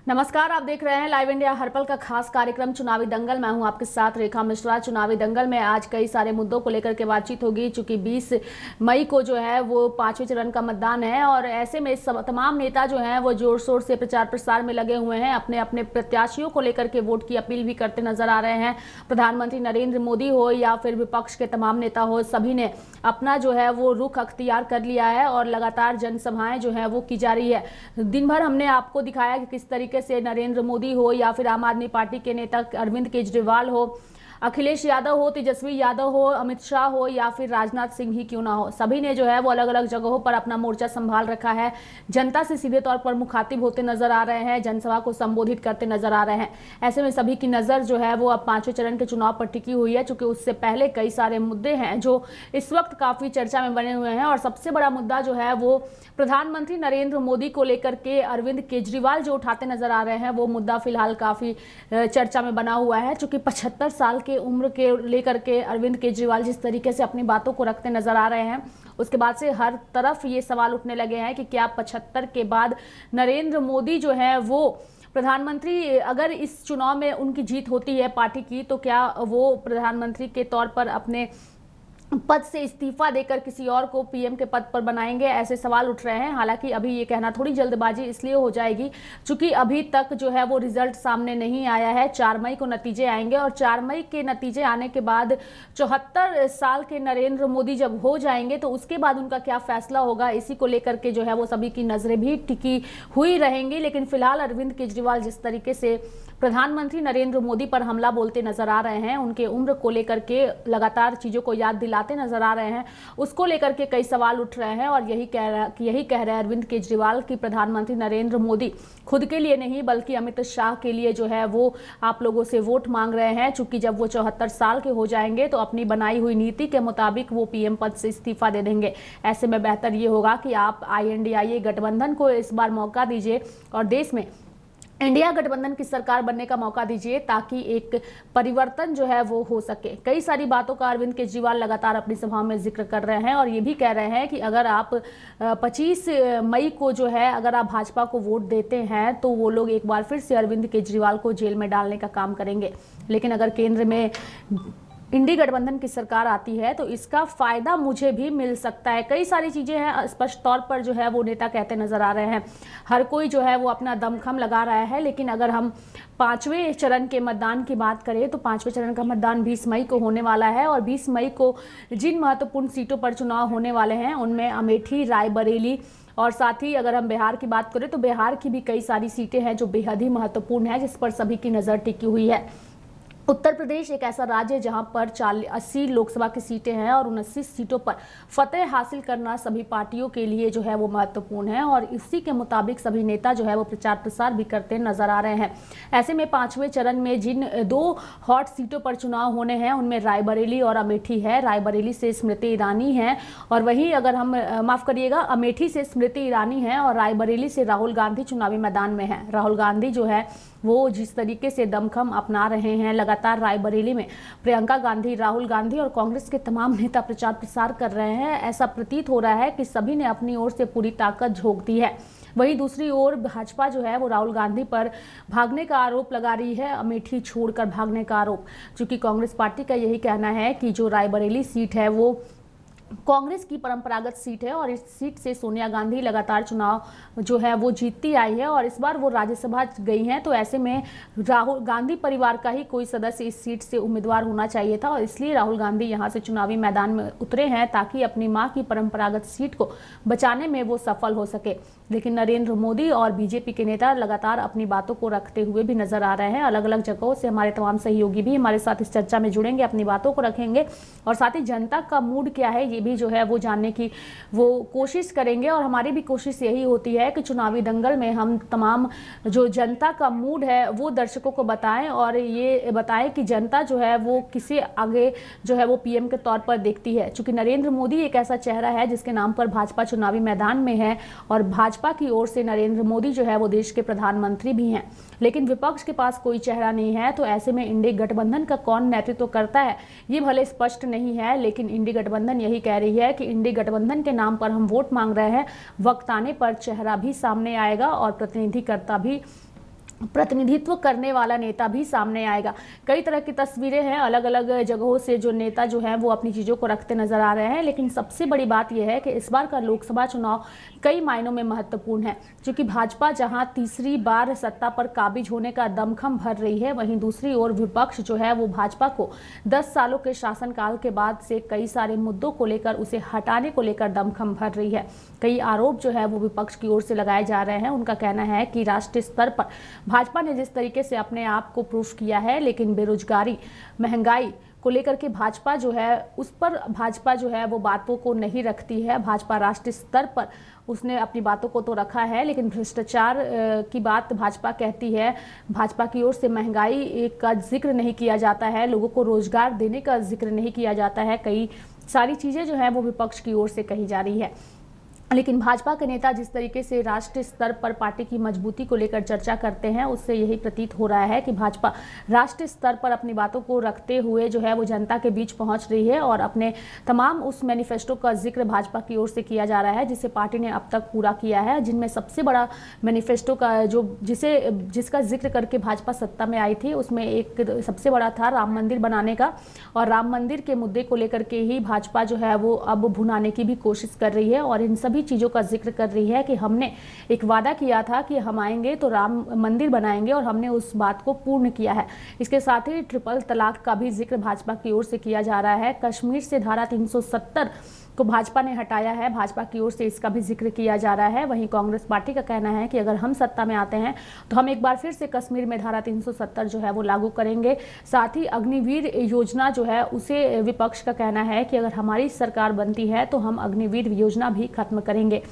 नमस्कार, आप देख रहे हैं लाइव इंडिया हर पल का खास कार्यक्रम चुनावी दंगल। मैं हूं आपके साथ रेखा मिश्रा। चुनावी दंगल में आज कई सारे मुद्दों को लेकर के बातचीत होगी। चूंकि 20 मई को जो है वो 5वें चरण का मतदान है और ऐसे में तमाम नेता जो हैं वो जोर शोर से प्रचार प्रसार में लगे हुए हैं। अपने अपने प्रत्याशियों को लेकर के वोट की अपील भी करते नजर आ रहे हैं। प्रधानमंत्री नरेंद्र मोदी हो या फिर विपक्ष के तमाम नेता हो, सभी ने अपना जो है वो रुख अख्तियार कर लिया है और लगातार जनसभाएं जो है वो की जा रही है। दिन भर हमने आपको दिखाया कि किस तरीके से नरेंद्र मोदी हो या फिर आम आदमी पार्टी के नेता अरविंद केजरीवाल हो, अखिलेश यादव हो, तेजस्वी यादव हो, अमित शाह हो या फिर राजनाथ सिंह ही क्यों ना हो, सभी ने जो है वो अलग अलग जगहों पर अपना मोर्चा संभाल रखा है। जनता से सीधे तौर पर मुखातिब होते नजर आ रहे हैं, जनसभा को संबोधित करते नजर आ रहे हैं। ऐसे में सभी की नजर जो है वो अब 5वें चरण के चुनाव पर टिकी हुई है। चूंकि उससे पहले कई सारे मुद्दे हैं जो इस वक्त काफी चर्चा में बने हुए हैं और सबसे बड़ा मुद्दा जो है वो प्रधानमंत्री नरेंद्र मोदी को लेकर के अरविंद केजरीवाल जो उठाते नजर आ रहे हैं, वो मुद्दा फिलहाल काफी चर्चा में बना हुआ है। चूंकि 75 साल के उम्र के लेकर के अरविंद केजरीवाल जिस तरीके से अपनी बातों को रखते नजर आ रहे हैं, उसके बाद से हर तरफ ये सवाल उठने लगे हैं कि क्या 75 के बाद नरेंद्र मोदी जो है वो प्रधानमंत्री, अगर इस चुनाव में उनकी जीत होती है पार्टी की, तो क्या वो प्रधानमंत्री के तौर पर अपने पद से इस्तीफा देकर किसी और को पीएम के पद पर बनाएंगे? ऐसे सवाल उठ रहे हैं। हालांकि अभी ये कहना थोड़ी जल्दबाजी इसलिए हो जाएगी क्योंकि अभी तक जो है वो रिजल्ट सामने नहीं आया है। 4 मई को नतीजे आएंगे और 4 मई के नतीजे आने के बाद 74 साल के नरेंद्र मोदी जब हो जाएंगे तो उसके बाद उनका क्या फैसला होगा, इसी को लेकर के जो है वो सभी की नजरें भी टिकी हुई रहेंगी। लेकिन फिलहाल अरविंद केजरीवाल जिस तरीके से प्रधानमंत्री नरेंद्र मोदी पर हमला बोलते नजर आ रहे हैं, उनके उम्र को लेकर के लगातार चीजों को याद दिलाते नजर आ रहे हैं, उसको लेकर के कई सवाल उठ रहे हैं। और यही कह रहे हैं अरविंद केजरीवाल कि प्रधानमंत्री नरेंद्र मोदी खुद के लिए नहीं बल्कि अमित शाह के लिए जो है वो आप लोगों से वोट मांग रहे हैं। चूंकि जब वो 74 साल के हो जाएंगे तो अपनी बनाई हुई नीति के मुताबिक वो पीएम पद से इस्तीफा दे देंगे। ऐसे में बेहतर ये होगा कि आप INDIA गठबंधन को इस बार मौका दीजिए और देश में इंडिया गठबंधन की सरकार बनने का मौका दीजिए ताकि एक परिवर्तन जो है वो हो सके। कई सारी बातों का अरविंद केजरीवाल लगातार अपनी सभा में जिक्र कर रहे हैं और ये भी कह रहे हैं कि अगर आप 25 मई को जो है अगर आप भाजपा को वोट देते हैं तो वो लोग एक बार फिर से अरविंद केजरीवाल को जेल में डालने का काम करेंगे। लेकिन अगर केंद्र में इंडी गठबंधन की सरकार आती है तो इसका फायदा मुझे भी मिल सकता है। कई सारी चीजें हैं, स्पष्ट तौर पर जो है वो नेता कहते नजर आ रहे हैं। हर कोई जो है वो अपना दमखम लगा रहा है। लेकिन अगर हम 5वें चरण के मतदान की बात करें तो 5वें चरण का मतदान 20 मई को होने वाला है और 20 मई को जिन महत्वपूर्ण सीटों पर चुनाव होने वाले हैं उनमें अमेठी, रायबरेली और साथ ही अगर हम बिहार की बात करें तो बिहार की भी कई सारी सीटें हैं जो बेहद ही महत्वपूर्ण है, जिस पर सभी की नजर टिकी हुई है। उत्तर प्रदेश एक ऐसा राज्य है जहां पर 80 लोकसभा की सीटें हैं और 29 सीटों पर फतेह हासिल करना सभी पार्टियों के लिए जो है वो महत्वपूर्ण है और इसी के मुताबिक सभी नेता जो है वो प्रचार प्रसार भी करते नजर आ रहे हैं। ऐसे में 5वें चरण में जिन 2 हॉट सीटों पर चुनाव होने हैं उनमें रायबरेली और अमेठी है। रायबरेली से स्मृति ईरानी है और वहीं अगर हम अमेठी से स्मृति ईरानी है और रायबरेली से राहुल गांधी चुनावी मैदान में है। राहुल गांधी जो है वो जिस तरीके से दमखम अपना रहे हैं, लगातार रायबरेली में प्रियंका गांधी, राहुल गांधी और कांग्रेस के तमाम नेता प्रचार प्रसार कर रहे हैं। ऐसा प्रतीत हो रहा है कि सभी ने अपनी ओर से पूरी ताकत झोंक दी है। वहीं दूसरी ओर भाजपा जो है वो राहुल गांधी पर भागने का आरोप लगा रही है, अमेठी छोड़कर भागने का आरोप। चूंकि कांग्रेस पार्टी का यही कहना है कि जो रायबरेली सीट है वो कांग्रेस की परंपरागत सीट है और इस सीट से सोनिया गांधी लगातार चुनाव जो है वो जीतती आई है और इस बार वो राज्यसभा गई हैं। तो ऐसे में राहुल गांधी परिवार का ही कोई सदस्य इस सीट से उम्मीदवार होना चाहिए था और इसलिए राहुल गांधी यहां से चुनावी मैदान में उतरे हैं ताकि अपनी मां की परंपरागत सीट को बचाने में वो सफल हो सके। लेकिन नरेंद्र मोदी और बीजेपी के नेता लगातार अपनी बातों को रखते हुए भी नजर आ रहे हैं। अलग अलग जगहों से हमारे तमाम सहयोगी भी हमारे साथ इस चर्चा में जुड़ेंगे, अपनी बातों को रखेंगे और साथ ही जनता का मूड क्या है ये भी जो है वो जानने की वो कोशिश करेंगे। और हमारी भी कोशिश यही होती है कि चुनावी दंगल में हम तमाम जो जनता का मूड है वो दर्शकों को बताएं और ये बताएं कि जनता जो है वो किसे आगे जो है वो पीएम के तौर पर देखती है। चूंकि नरेंद्र मोदी एक ऐसा चेहरा है जिसके नाम पर भाजपा चुनावी मैदान में है और भाजपा की ओर से नरेंद्र मोदी जो है वो देश के प्रधानमंत्री भी हैं। लेकिन विपक्ष के पास कोई चेहरा नहीं है, तो ऐसे में इंडी गठबंधन का कौन नेतृत्व करता है ये भले स्पष्ट नहीं है, लेकिन इंडी गठबंधन यही कह रही है कि इंडी गठबंधन के नाम पर हम वोट मांग रहे हैं। वक्त आने पर चेहरा भी सामने आएगा और प्रतिनिधिकर्ता भी प्रतिनिधित्व करने वाला नेता भी सामने आएगा। कई तरह की तस्वीरें हैं, अलग अलग जगहों से जो नेता जो हैं वो अपनी चीज़ों को रखते नजर आ रहे हैं, लेकिन सबसे बड़ी बात यह है कि इस बार का लोकसभा चुनाव कई मायनों में महत्वपूर्ण है, क्योंकि भाजपा जहां तीसरी बार सत्ता पर काबिज होने का दमखम भर रही है, वहीं दूसरी ओर विपक्ष जो है वो भाजपा को 10 सालों के शासनकाल के बाद से कई सारे मुद्दों को लेकर, उसे हटाने को लेकर दमखम भर रही है। कई आरोप जो है वो विपक्ष की ओर से लगाए जा रहे हैं। उनका कहना है कि राष्ट्रीय स्तर पर भाजपा ने जिस तरीके से अपने आप को प्रूफ किया है, लेकिन बेरोजगारी, महंगाई को लेकर के भाजपा जो है उस पर भाजपा जो है वो बातों को नहीं रखती है। भाजपा राष्ट्रीय स्तर पर उसने अपनी बातों को तो रखा है, लेकिन भ्रष्टाचार की बात भाजपा कहती है। भाजपा की ओर से महंगाई का जिक्र नहीं किया जाता है, लोगों को रोजगार देने का जिक्र नहीं किया जाता है। कई सारी चीज़ें जो है वो विपक्ष की ओर से कही जा रही है, लेकिन भाजपा के नेता जिस तरीके से राष्ट्रीय स्तर पर पार्टी की मजबूती को लेकर चर्चा करते हैं, उससे यही प्रतीत हो रहा है कि भाजपा राष्ट्रीय स्तर पर अपनी बातों को रखते हुए जो है वो जनता के बीच पहुंच रही है और अपने तमाम उस मैनिफेस्टो का जिक्र भाजपा की ओर से किया जा रहा है जिसे पार्टी ने अब तक पूरा किया है। जिनमें सबसे बड़ा मैनिफेस्टो का जिसका जिक्र करके भाजपा सत्ता में आई थी, उसमें एक सबसे बड़ा था राम मंदिर बनाने का, और राम मंदिर के मुद्दे को लेकर के ही भाजपा जो है वो अब भुनाने की भी कोशिश कर रही है और इन सभी चीज़ों का जिक्र कर रही है कि हमने एक वादा किया था कि हम आएंगे तो राम मंदिर बनाएंगे, और हमने उस बात को पूर्ण किया है। इसके साथ ही ट्रिपल तलाक का भी जिक्र भाजपा की ओर से किया जा रहा है। कश्मीर से धारा 370 को भाजपा ने हटाया है, भाजपा की ओर से इसका भी जिक्र किया जा रहा है। वहीं कांग्रेस पार्टी का कहना है कि अगर हम सत्ता में आते हैं तो हम एक बार फिर से कश्मीर में धारा 370 जो है वो लागू करेंगे। साथ ही अग्निवीर योजना जो है उसे विपक्ष का कहना है कि अगर हमारी सरकार बनती है तो हम अग्निवीर योजना भी खत्म करेंगे।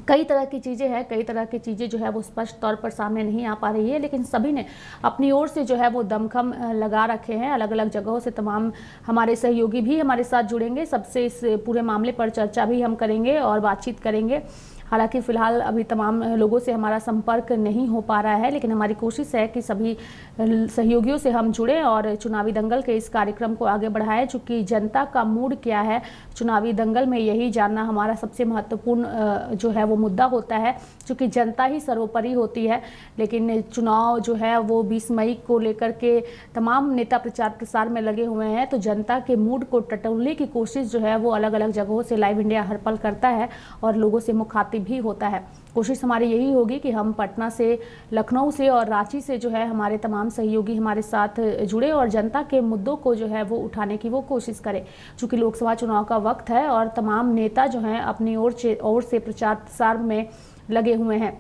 कई तरह की चीज़ें हैं, कई तरह की चीज़ें जो है वो स्पष्ट तौर पर सामने नहीं आ पा रही है, लेकिन सभी ने अपनी ओर से जो है वो दमखम लगा रखे हैं। अलग अलग जगहों से तमाम हमारे सहयोगी भी हमारे साथ जुड़ेंगे, सबसे इस पूरे मामले पर चर्चा भी हम करेंगे और बातचीत करेंगे। हालांकि फ़िलहाल अभी तमाम लोगों से हमारा संपर्क नहीं हो पा रहा है, लेकिन हमारी कोशिश है कि सभी सहयोगियों से हम जुड़ें और चुनावी दंगल के इस कार्यक्रम को आगे बढ़ाएं। चूँकि जनता का मूड क्या है चुनावी दंगल में, यही जानना हमारा सबसे महत्वपूर्ण जो है वो मुद्दा होता है, क्योंकि जनता ही सर्वोपरि होती है। लेकिन चुनाव जो है वो 20 मई को लेकर के तमाम नेता प्रचार प्रसार में लगे हुए हैं, तो जनता के मूड को टटोलने की कोशिश जो है वो अलग अलग जगहों से लाइव इंडिया हर पल करता है और लोगों से मुखातिब भी होता है। कोशिश हमारी यही होगी कि हम पटना से, लखनऊ से और रांची से जो है हमारे तमाम सहयोगी हमारे साथ जुड़े और जनता के मुद्दों को जो है वो उठाने की वो कोशिश करें। चूँकि लोकसभा चुनाव का वक्त है और तमाम नेता जो हैं अपनी ओर से प्रचार प्रसार में लगे हुए हैं।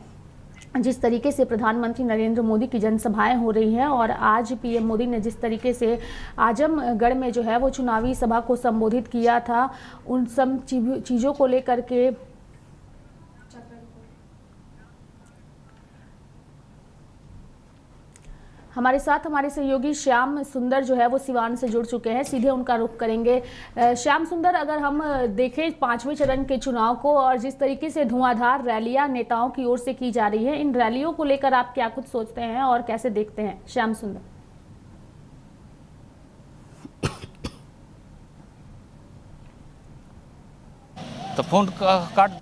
जिस तरीके से प्रधानमंत्री नरेंद्र मोदी की जनसभाएं हो रही हैं और आज पीएम मोदी ने जिस तरीके से आजमगढ़ में जो है वो चुनावी सभा को संबोधित किया था, उन सब चीज़ों को लेकर के हमारे साथ हमारे सहयोगी श्याम सुंदर जो है वो सिवान से जुड़ चुके हैं, सीधे उनका रुख करेंगे। श्याम सुंदर, अगर हम देखें 5वें चरण के चुनाव को और जिस तरीके से धुआंधार रैलियां नेताओं की ओर से की जा रही है, इन रैलियों को लेकर आप क्या कुछ सोचते हैं और कैसे देखते हैं? श्याम सुंदर। तो फोन काट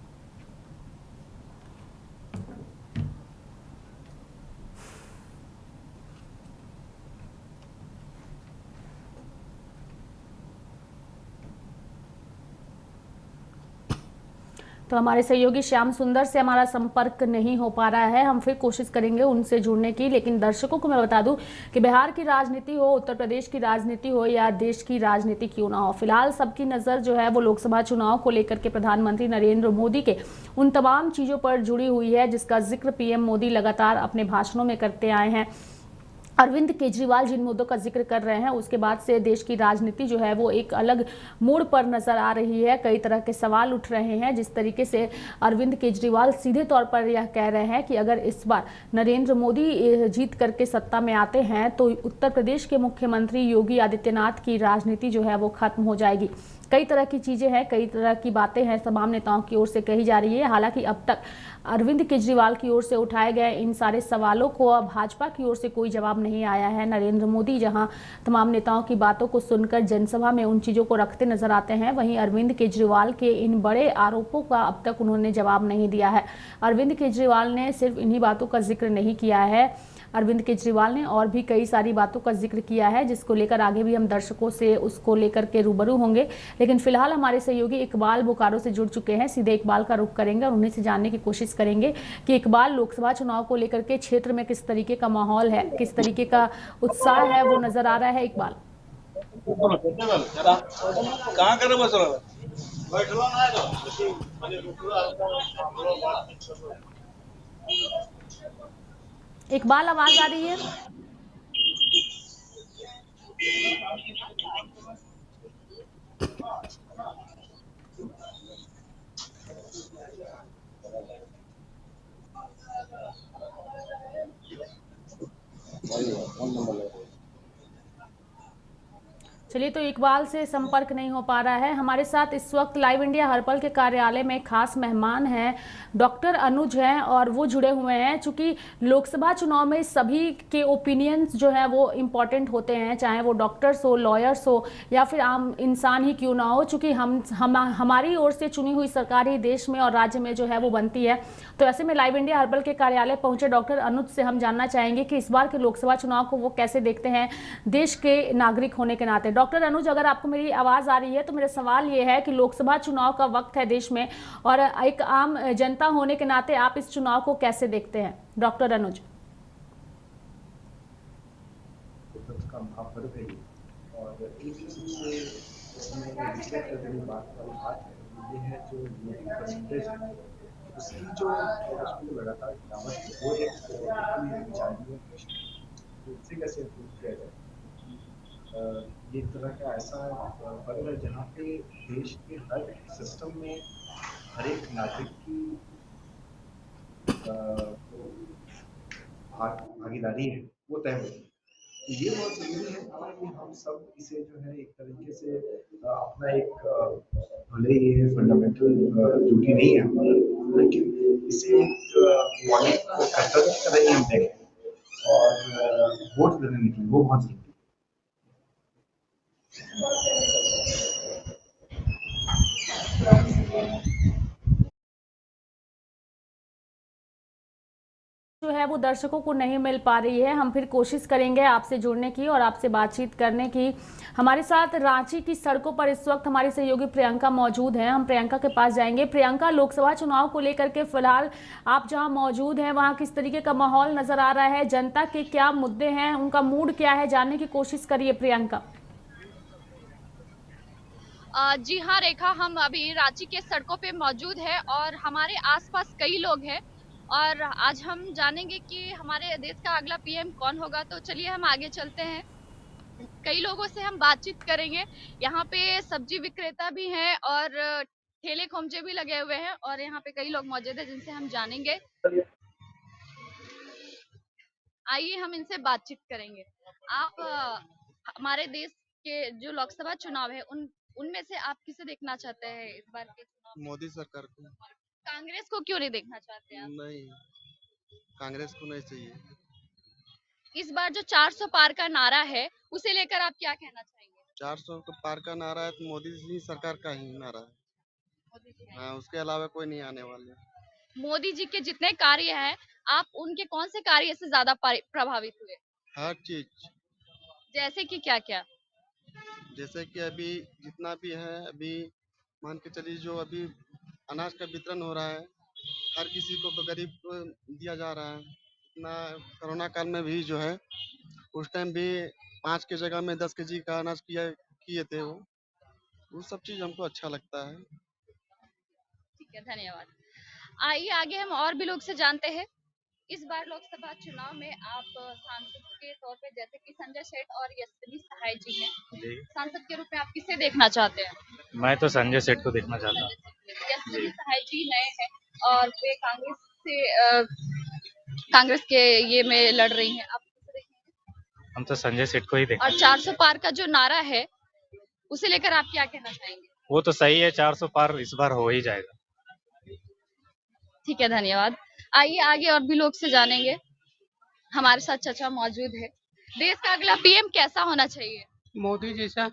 तो हमारे सहयोगी श्याम सुंदर से हमारा संपर्क नहीं हो पा रहा है, हम फिर कोशिश करेंगे उनसे जुड़ने की। लेकिन दर्शकों को मैं बता दूं कि बिहार की राजनीति हो, उत्तर प्रदेश की राजनीति हो या देश की राजनीति क्यों ना हो, फिलहाल सबकी नज़र जो है वो लोकसभा चुनाव को लेकर के प्रधानमंत्री नरेंद्र मोदी के उन तमाम चीज़ों पर जुड़ी हुई है जिसका जिक्र पीएम मोदी लगातार अपने भाषणों में करते आए हैं। अरविंद केजरीवाल जिन मुद्दों का जिक्र कर रहे हैं उसके बाद से देश की राजनीति जो है वो एक अलग मोड़ पर नजर आ रही है। कई तरह के सवाल उठ रहे हैं। जिस तरीके से अरविंद केजरीवाल सीधे तौर पर यह कह रहे हैं कि अगर इस बार नरेंद्र मोदी जीत करके सत्ता में आते हैं तो उत्तर प्रदेश के मुख्यमंत्री योगी आदित्यनाथ की राजनीति जो है वो खत्म हो जाएगी। कई तरह की चीज़ें हैं, कई तरह की बातें हैं तमाम नेताओं की ओर से कही जा रही है। हालांकि अब तक अरविंद केजरीवाल की ओर से उठाए गए इन सारे सवालों को अब भाजपा की ओर से कोई जवाब नहीं आया है। नरेंद्र मोदी जहां तमाम नेताओं की बातों को सुनकर जनसभा में उन चीज़ों को रखते नजर आते हैं, वहीं अरविंद केजरीवाल के इन बड़े आरोपों का अब तक उन्होंने जवाब नहीं दिया है। अरविंद केजरीवाल ने सिर्फ इन्हीं बातों का जिक्र नहीं किया है। अरविंद केजरीवाल ने और भी कई सारी बातों का जिक्र किया है, जिसको लेकर आगे भी हम दर्शकों से उसको लेकर के रूबरू होंगे। लेकिन फिलहाल हमारे सहयोगी इकबाल बोकारो से जुड़ चुके हैं, सीधे इकबाल का रुख करेंगे और उन्हीं से जानने की कोशिश करेंगे कि इकबाल, लोकसभा चुनाव को लेकर के क्षेत्र में किस तरीके का माहौल है, किस तरीके का उत्साह है वो नजर आ रहा है। इकबाल, कहाँ करे बस बैठलो ना इकबाल आवाज आ रही है? चलिए, तो इकबाल से संपर्क नहीं हो पा रहा है। हमारे साथ इस वक्त लाइव इंडिया हर्पल के कार्यालय में खास मेहमान हैं, डॉक्टर अनुज हैं और वो जुड़े हुए हैं। चूंकि लोकसभा चुनाव में सभी के ओपिनियंस जो है वो इम्पॉर्टेंट होते हैं, चाहे वो डॉक्टर्स हो, लॉयर्स हो या फिर आम इंसान ही क्यों ना हो। चूंकि हमारी ओर से चुनी हुई सरकार ही देश में और राज्य में जो है वो बनती है। तो ऐसे में लाइव इंडिया हर्पल के कार्यालय पहुंचे डॉक्टर अनुज से हम जानना चाहेंगे कि इस बार के लोकसभा चुनाव को वो कैसे देखते हैं देश के नागरिक होने के नाते। डॉक्टर अनुज, अगर आपको मेरी आवाज आ रही है तो मेरा सवाल ये है कि लोकसभा चुनाव का वक्त है देश में और एक आम जनता होने के नाते आप इस चुनाव को कैसे देखते हैं? डॉक्टर अनुज। का महापर्व है और एक चीज से इसमें रिफ्लेक्ट करने की बात है, ये है जो परसेंटेज है उसकी जो उसको लगातार गिरावट है वो एक विचारणीय प्रश्न है। तो इससे कैसे इम्प्रूव किया जाए? ये एक तरह का ऐसा पर्व है जहाँ पे देश के हर सिस्टम में हर एक नागरिक की भागीदारी है वो तय होती है। तो ये बहुत जरूरी है कि हम सब इसे जो है एक तरीके से अपना एक भले ये फंडामेंटल ड्यूटी नहीं है हमारा, लेकिन इसे एक मौलिक कर्तव्य की तरह ही हम देखें और वोट देने निकले, वो बहुत जरूरी है। जो है वो दर्शकों को नहीं मिल पा रही है। हम फिर कोशिश करेंगे आपसे जुड़ने की और आपसे बातचीत करने की। हमारे साथ रांची की सड़कों पर इस वक्त हमारी सहयोगी प्रियंका मौजूद हैं। हम प्रियंका के पास जाएंगे। प्रियंका, लोकसभा चुनाव को लेकर के फिलहाल आप जहां मौजूद हैं वहां किस तरीके का माहौल नजर आ रहा है? जनता के क्या मुद्दे हैं, उनका मूड क्या है, जानने की कोशिश करिए प्रियंका। जी हाँ रेखा, हम अभी रांची के सड़कों पे मौजूद है और हमारे आसपास कई लोग हैं और आज हम जानेंगे कि हमारे देश का अगला पीएम कौन होगा। तो चलिए हम आगे चलते हैं, कई लोगों से हम बातचीत करेंगे। यहाँ पे सब्जी विक्रेता भी हैं और ठेले खोमचे भी लगे हुए हैं और यहाँ पे कई लोग मौजूद हैं जिनसे हम जानेंगे। आइए हम इनसे बातचीत करेंगे। आप हमारे देश के जो लोकसभा चुनाव है उनमें से आप किसे देखना चाहते हैं इस बार के चुनाव में? मोदी सरकार को। कांग्रेस को क्यों नहीं देखना चाहते हैं आप? नहीं, कांग्रेस को नहीं चाहिए। इस बार जो 400 पार का नारा है उसे लेकर आप क्या कहना चाहेंगे? 400 का पार का नारा है तो मोदी जी सरकार का ही नारा है। मोदी जी हाँ, उसके अलावा कोई नहीं आने वाले। मोदी जी के जितने कार्य हैं, आप उनके कौन से कार्य से ज्यादा प्रभावित हुए? हर चीज, जैसे कि क्या क्या? जैसे कि अभी जितना भी है, अभी मान के चलिए जो अभी अनाज का वितरण हो रहा है, हर किसी को तो गरीब को दिया जा रहा है। इतना कोरोना काल में भी जो है उस टाइम भी 5 की जगह में 10 केजी का अनाज किए थे वो सब चीज हमको अच्छा लगता है। ठीक है, धन्यवाद। आइए आगे हम और भी लोग से जानते हैं। इस बार लोकसभा चुनाव में आप सांसद के तौर पे, जैसे कि संजय सेठ और यशस्वी सहाय जी हैं, सांसद के रूप में आप किसे देखना चाहते हैं? मैं तो संजय सेठ को देखना चाहता हूँ। यशस्वी सहाय जी नए हैं और वे कांग्रेस के ये में लड़ रही हैं, आप किसे देखेंगे? हम तो संजय सेठ को ही देखें। और 400 पार का जो नारा है उसे लेकर आप क्या कहना चाहेंगे? वो तो सही है, 400 पार इस बार हो ही जाएगा। ठीक है, धन्यवाद। आइए आगे और भी लोग से जानेंगे। हमारे साथ चाचा मौजूद है। देश का अगला पीएम कैसा होना चाहिए? मोदी जैसा।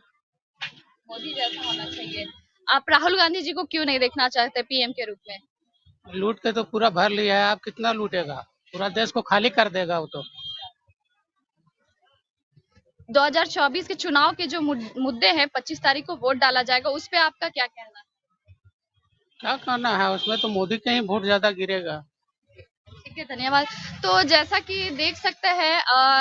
मोदी जैसा होना चाहिए। आप राहुल गांधी जी को क्यों नहीं देखना चाहते पीएम के रूप में? लूट के तो पूरा भर लिया है, आप कितना लूटेगा? पूरा देश को खाली कर देगा वो तो। 2024 के चुनाव के जो मुद्दे हैं, 25 तारीख को वोट डाला जाएगा, उस पे आपका क्या कहना है? क्या करना है, उसमें तो मोदी के ही वोट ज्यादा गिरेगा। ठीक है, धन्यवाद। तो जैसा कि देख सकते हैं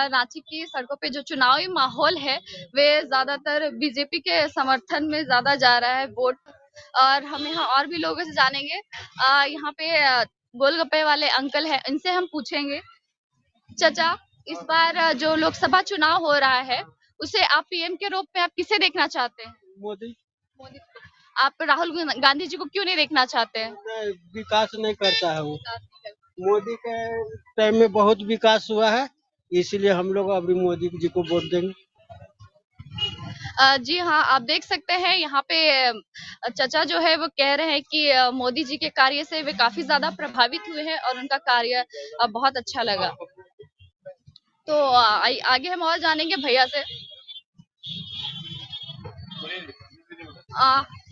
रांची की सड़कों पे जो चुनावी माहौल है वे ज्यादातर बीजेपी के समर्थन में ज्यादा जा रहा है वोट। और हम यहाँ और भी लोगों से जानेंगे। यहाँ पे गोलगप्पे वाले अंकल हैं, इनसे हम पूछेंगे। चाचा, इस बार जो लोकसभा चुनाव हो रहा है उसे आप पीएम के रूप में आप किसे देखना चाहते हैं? मोदी। मोदी को। आप राहुल गांधी जी को क्यों नहीं देखना चाहते हैं? विकास नहीं करता है वो। मोदी के टाइम में बहुत विकास हुआ है, इसलिए हम लोग अभी मोदी जी को वोट देंगे। जी हाँ, आप देख सकते हैं यहाँ पे चाचा जो है वो कह रहे हैं कि मोदी जी के कार्य से वे काफी ज्यादा प्रभावित हुए हैं और उनका कार्य बहुत अच्छा लगा। तो आगे हम और जानेंगे भैया से।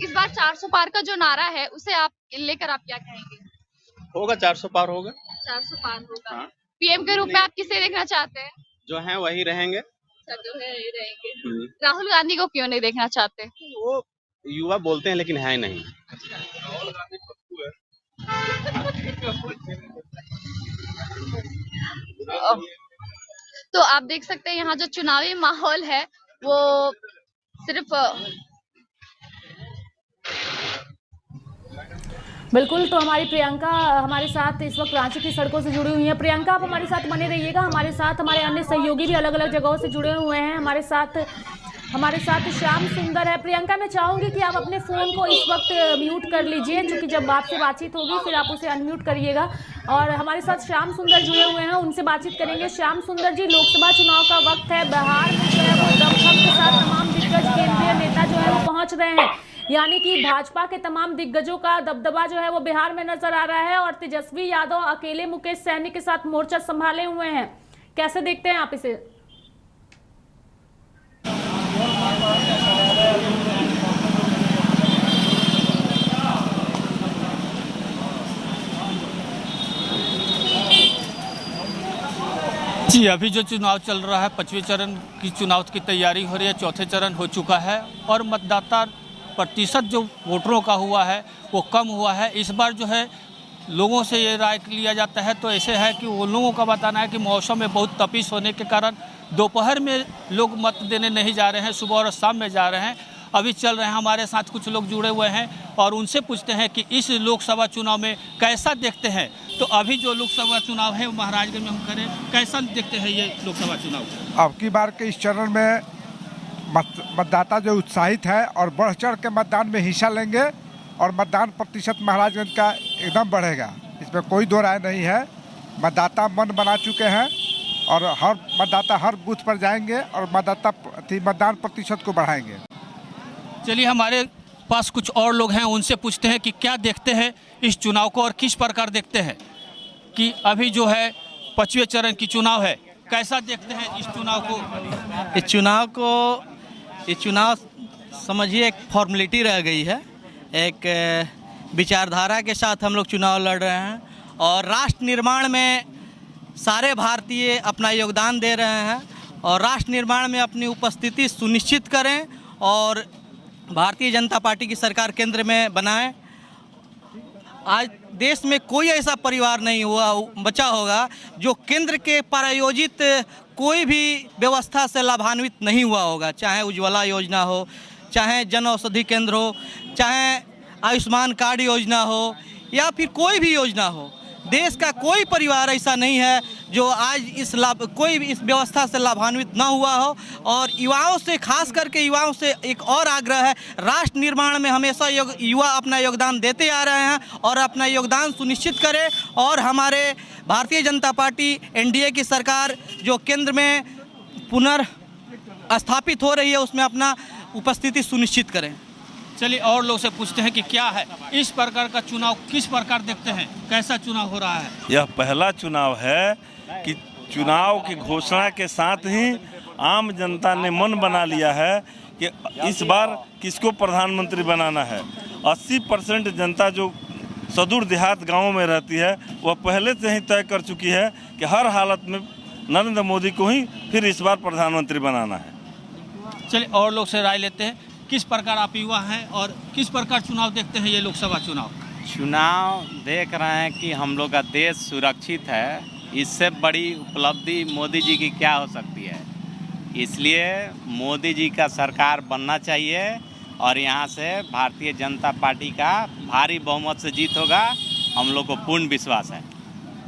इस बार 400 पार का जो नारा है उसे आप लेकर आप क्या कहेंगे? होगा 400 पार होगा। 400 पार होगा। हाँ। पीएम के रूप में आप किसे देखना चाहते हैं? जो हैं वही रहेंगे। अच्छा, जो है यही रहेंगे। राहुल गांधी को क्यों नहीं देखना चाहते? वो युवा बोलते हैं लेकिन है नहीं। तो आप देख सकते हैं यहाँ जो चुनावी माहौल है वो सिर्फ बिल्कुल। तो हमारी प्रियंका हमारे साथ इस वक्त रांची की सड़कों से जुड़ी हुई हैं। प्रियंका, आप हमारे साथ बने रहिएगा। हमारे साथ हमारे अन्य सहयोगी भी अलग अलग जगहों से जुड़े हुए हैं। हमारे साथ श्याम सुंदर है। प्रियंका, मैं चाहूंगी कि आप अपने फ़ोन को इस वक्त म्यूट कर लीजिए, क्योंकि जब आपसे बातचीत होगी फिर आप उसे अनम्यूट करिएगा। और हमारे साथ श्याम सुंदर जुड़े हुए हैं, उनसे बातचीत करेंगे। श्याम सुंदर जी, लोकसभा चुनाव का वक्त है। बिहार में जो है वो दमखम के साथ तमाम दिग्गज केंद्रीय नेता जो है वो पहुँच रहे हैं, यानी कि भाजपा के तमाम दिग्गजों का दबदबा जो है वो बिहार में नजर आ रहा है। और तेजस्वी यादव अकेले मुकेश सहनी के साथ मोर्चा संभाले हुए हैं। कैसे देखते हैं आप इसे? जी, अभी जो चुनाव चल रहा है, 5वें चरण की चुनाव की तैयारी हो रही है। चौथे चरण हो चुका है और मतदाता प्रतिशत जो वोटरों का हुआ है वो कम हुआ है। इस बार जो है लोगों से ये राय लिया जाता है तो ऐसे है कि वो लोगों का बताना है कि मौसम में बहुत तपिश होने के कारण दोपहर में लोग मत देने नहीं जा रहे हैं, सुबह और शाम में जा रहे हैं। अभी चल रहे हैं, हमारे साथ कुछ लोग जुड़े हुए हैं और उनसे पूछते हैं कि इस लोकसभा चुनाव में कैसा देखते हैं। तो अभी जो लोकसभा चुनाव है महाराजगंज में हम करें, कैसा देखते हैं ये लोकसभा चुनाव? अब की बार के इस चरण में मतदाता जो उत्साहित है और बढ़ चढ़ के मतदान में हिस्सा लेंगे और मतदान प्रतिशत महाराजगंज का एकदम बढ़ेगा, इसमें कोई दो राय नहीं है। मतदाता मन बना चुके हैं और हर मतदाता हर बूथ पर जाएंगे और मतदान प्रतिशत को बढ़ाएंगे। चलिए, हमारे पास कुछ और लोग हैं, उनसे पूछते हैं कि क्या देखते हैं इस चुनाव को और किस प्रकार देखते हैं कि अभी जो है 5वें चरण की चुनाव है, कैसा देखते हैं इस चुनाव को? ये चुनाव समझिए एक फॉर्मेलिटी रह गई है। एक विचारधारा के साथ हम लोग चुनाव लड़ रहे हैं और राष्ट्र निर्माण में सारे भारतीय अपना योगदान दे रहे हैं और राष्ट्र निर्माण में अपनी उपस्थिति सुनिश्चित करें और भारतीय जनता पार्टी की सरकार केंद्र में बनाएं। आज देश में कोई ऐसा परिवार नहीं बचा होगा जो केंद्र के प्रायोजित कोई भी व्यवस्था से लाभान्वित नहीं हुआ होगा, चाहे उज्ज्वला योजना हो, चाहे जन औषधि केंद्र हो, चाहे आयुष्मान कार्ड योजना हो या फिर कोई भी योजना हो। देश का कोई परिवार ऐसा नहीं है जो आज इस व्यवस्था से लाभान्वित ना हुआ हो। और युवाओं से, खास करके युवाओं से एक और आग्रह है, राष्ट्र निर्माण में हमेशा युवा अपना योगदान देते आ रहे हैं और अपना योगदान सुनिश्चित करें और हमारे भारतीय जनता पार्टी एनडीए की सरकार जो केंद्र में पुनर्स्थापित हो रही है उसमें अपना उपस्थिति सुनिश्चित करें। चलिए, और लोग से पूछते हैं कि क्या है इस प्रकार का चुनाव, किस प्रकार देखते हैं, कैसा चुनाव हो रहा है? यह पहला चुनाव है कि चुनाव की घोषणा के साथ ही आम जनता ने मन बना लिया है कि इस बार किसको प्रधानमंत्री बनाना है। 80% जनता जो सुदूर देहात गांवों में रहती है वह पहले से ही तय कर चुकी है कि हर हालत में नरेंद्र मोदी को ही फिर इस बार प्रधानमंत्री बनाना है। चलिए और लोग से राय लेते हैं। किस प्रकार आप युवा हैं और किस प्रकार चुनाव देखते हैं ये लोकसभा चुनाव? चुनाव देख रहे हैं कि हम लोग का देश सुरक्षित है। इससे बड़ी उपलब्धि मोदी जी की क्या हो सकती है। इसलिए मोदी जी का सरकार बनना चाहिए और यहाँ से भारतीय जनता पार्टी का भारी बहुमत से जीत होगा, हम लोग को पूर्ण विश्वास है।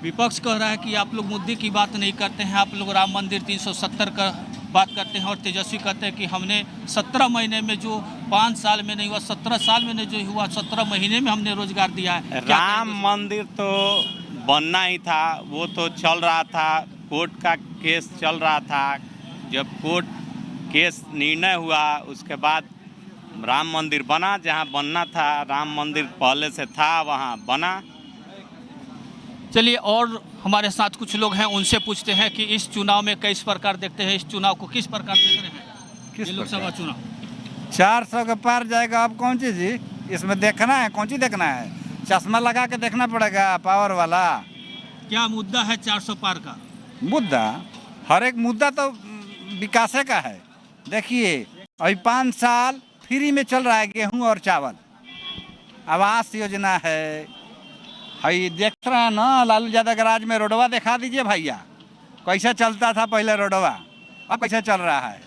विपक्ष कह रहा है कि आप लोग मुद्दे की बात नहीं करते हैं, आप लोग राम मंदिर 370 का बात करते हैं और तेजस्वी कहते हैं कि हमने 17 महीने में जो 5 साल में नहीं हुआ, 17 साल में नहीं जो हुआ 17 महीने में हमने रोजगार दिया है। राम मंदिर तो बनना ही था, वो तो चल रहा था, कोर्ट का केस चल रहा था। जब कोर्ट केस निर्णय हुआ उसके बाद राम मंदिर बना, जहाँ बनना था। राम मंदिर पहले से था वहाँ बना। चलिए और हमारे साथ कुछ लोग हैं, उनसे पूछते हैं कि इस चुनाव में किस प्रकार देखते हैं, इस चुनाव को किस प्रकार देख रहे हैं? किस लोकसभा चुनाव 400 के पार जाएगा। अब कौन चीज़ जी इसमें देखना है? कौन चीज़ देखना है? चश्मा लगा के देखना पड़ेगा, पावर वाला। क्या मुद्दा है 400 पार का? मुद्दा हर एक मुद्दा तो विकास का है। देखिए अभी 5 साल फ्री में चल रहा है गेहूं और चावल। आवास योजना है, हई देख रहे हैं ना, लालू यादव गराज में रोडवा दिखा दीजिए भैया, कैसा चलता था पहले रोडवा, अब कैसा चल रहा है।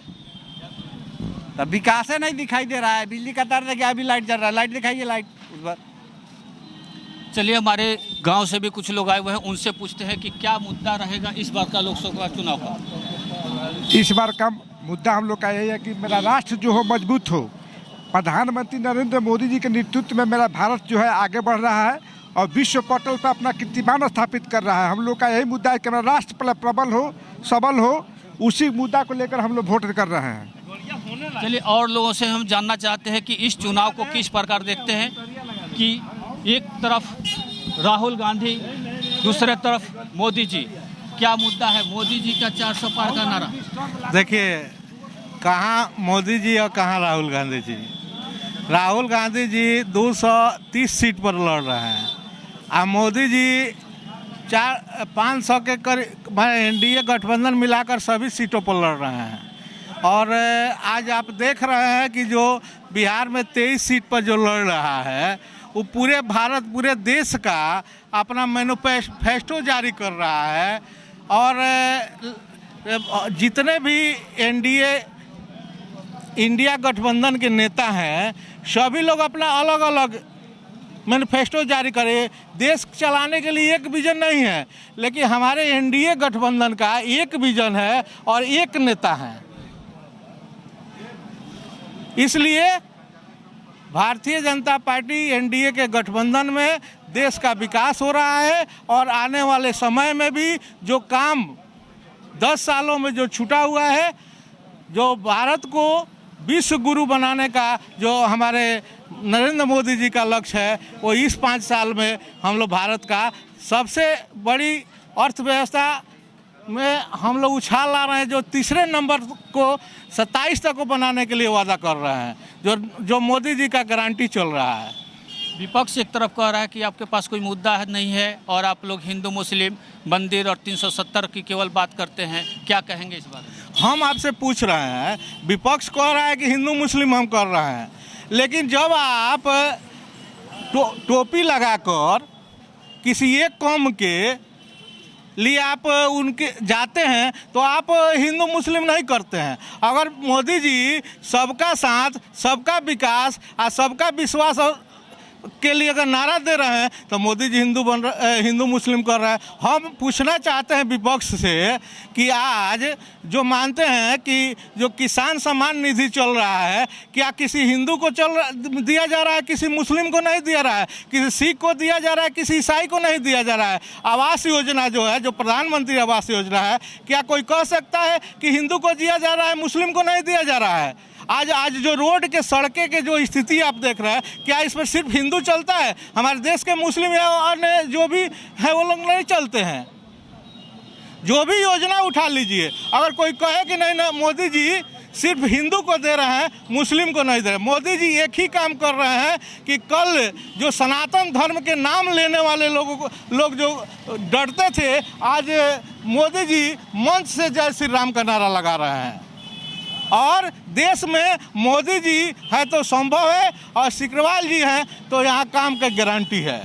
तब विकास नहीं दिखाई दे रहा है। बिजली का तार देखिए, अभी लाइट जल रहा है, लाइट दिखाइए लाइट उस पर। चलिए हमारे गांव से भी कुछ लोग आए हुए हैं, उनसे पूछते हैं कि क्या मुद्दा रहेगा इस बार का लोकसभा चुनाव का। इस बार का मुद्दा हम लोग का यही है कि मेरा राष्ट्र जो हो मजबूत हो। प्रधानमंत्री नरेंद्र मोदी जी के नेतृत्व में मेरा भारत जो है आगे बढ़ रहा है और विश्व पटल पर अपना कीर्तिमान स्थापित कर रहा है। हम लोग का यही मुद्दा है कि मेरा राष्ट्र प्रबल हो, सबल हो। उसी मुद्दा को लेकर हम लोग वोट कर रहे हैं। चलिए और लोगों से हम जानना चाहते हैं कि इस चुनाव को किस प्रकार देखते हैं कि एक तरफ राहुल गांधी, दूसरे तरफ मोदी जी। क्या मुद्दा है मोदी जी का 400 पार का नारा? देखिए कहाँ मोदी जी और कहाँ राहुल गांधी जी। राहुल गांधी जी 230 सीट पर लड़ रहे हैं और मोदी जी 500 के करीब एनडीए गठबंधन मिलाकर सभी सीटों पर लड़ रहे हैं। और आज आप देख रहे हैं कि जो बिहार में 23 सीट पर जो लड़ रहा है वो पूरे भारत, पूरे देश का अपना मैनिफेस्टो जारी कर रहा है। और जितने भी एनडीए इंडिया गठबंधन के नेता हैं सभी लोग अपना अलग अलग मैनिफेस्टो जारी करे। देश चलाने के लिए एक विजन नहीं है, लेकिन हमारे एनडीए गठबंधन का एक विजन है और एक नेता है। इसलिए भारतीय जनता पार्टी एनडीए के गठबंधन में देश का विकास हो रहा है और आने वाले समय में भी जो काम 10 सालों में जो छूटा हुआ है, जो भारत को विश्व गुरु बनाने का जो हमारे नरेंद्र मोदी जी का लक्ष्य है, वो इस 5 साल में हम लोग भारत का सबसे बड़ी अर्थव्यवस्था में हम लोग उछाल ला रहे हैं। जो तीसरे नंबर को 27 तक को बनाने के लिए वादा कर रहे हैं, जो मोदी जी का गारंटी चल रहा है। विपक्ष एक तरफ कह रहा है कि आपके पास कोई मुद्दा नहीं है और आप लोग हिंदू मुस्लिम मंदिर और 370 की केवल बात करते हैं। क्या कहेंगे इस बारे में? हम आपसे पूछ रहे हैं, विपक्ष कह रहा है कि हिंदू मुस्लिम हम कर रहे हैं, लेकिन जब आप टोपी लगाकर किसी एक कौम के लिए आप उनके जाते हैं तो आप हिंदू मुस्लिम नहीं करते हैं। अगर मोदी जी सबका साथ, सबका विकास और सबका विश्वास के लिए अगर नारा दे रहे हैं तो मोदी जी हिंदू मुस्लिम कर रहे हैं। हम पूछना चाहते हैं विपक्ष से कि आज जो मानते हैं कि जो किसान सम्मान निधि चल रहा है, क्या किसी हिंदू को दिया जा रहा है, किसी मुस्लिम को नहीं दिया रहा है, किसी सिख को दिया जा रहा है, किसी ईसाई को नहीं दिया जा रहा है। आवास योजना जो है, जो प्रधानमंत्री आवास योजना है, क्या कोई कह सकता है कि हिंदू को दिया जा रहा है, मुस्लिम को नहीं दिया जा रहा है? आज जो रोड के सड़कें के जो स्थिति आप देख रहे हैं, क्या इस पर सिर्फ हिंदू चलता है? हमारे देश के मुस्लिम या अन्य जो भी है वो लोग नहीं चलते हैं। जो भी योजना उठा लीजिए, अगर कोई कहे कि नहीं ना मोदी जी सिर्फ हिंदू को दे रहे हैं, मुस्लिम को नहीं दे रहे। मोदी जी एक ही काम कर रहे हैं कि कल जो सनातन धर्म के नाम लेने वाले लोग जो डरते थे, आज मोदी जी मंच से जय श्री राम का नारा लगा रहे हैं। और देश में मोदी जी है तो संभव है और सिकरवाल जी हैं तो यहाँ काम का गारंटी है।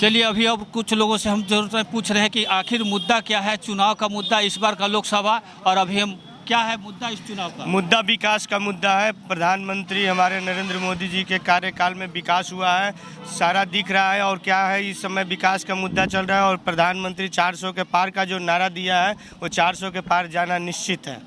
चलिए अभी अब कुछ लोगों से हम जरूर पूछ रहे हैं कि आखिर मुद्दा क्या है, चुनाव का मुद्दा इस बार का लोकसभा, और अभी हम क्या है मुद्दा इस चुनाव का? मुद्दा विकास का मुद्दा है। प्रधानमंत्री हमारे नरेंद्र मोदी जी के कार्यकाल में विकास हुआ है, सारा दिख रहा है। और क्या है, इस समय विकास का मुद्दा चल रहा है और प्रधानमंत्री 400 के पार का जो नारा दिया है वो 400 के पार जाना निश्चित है।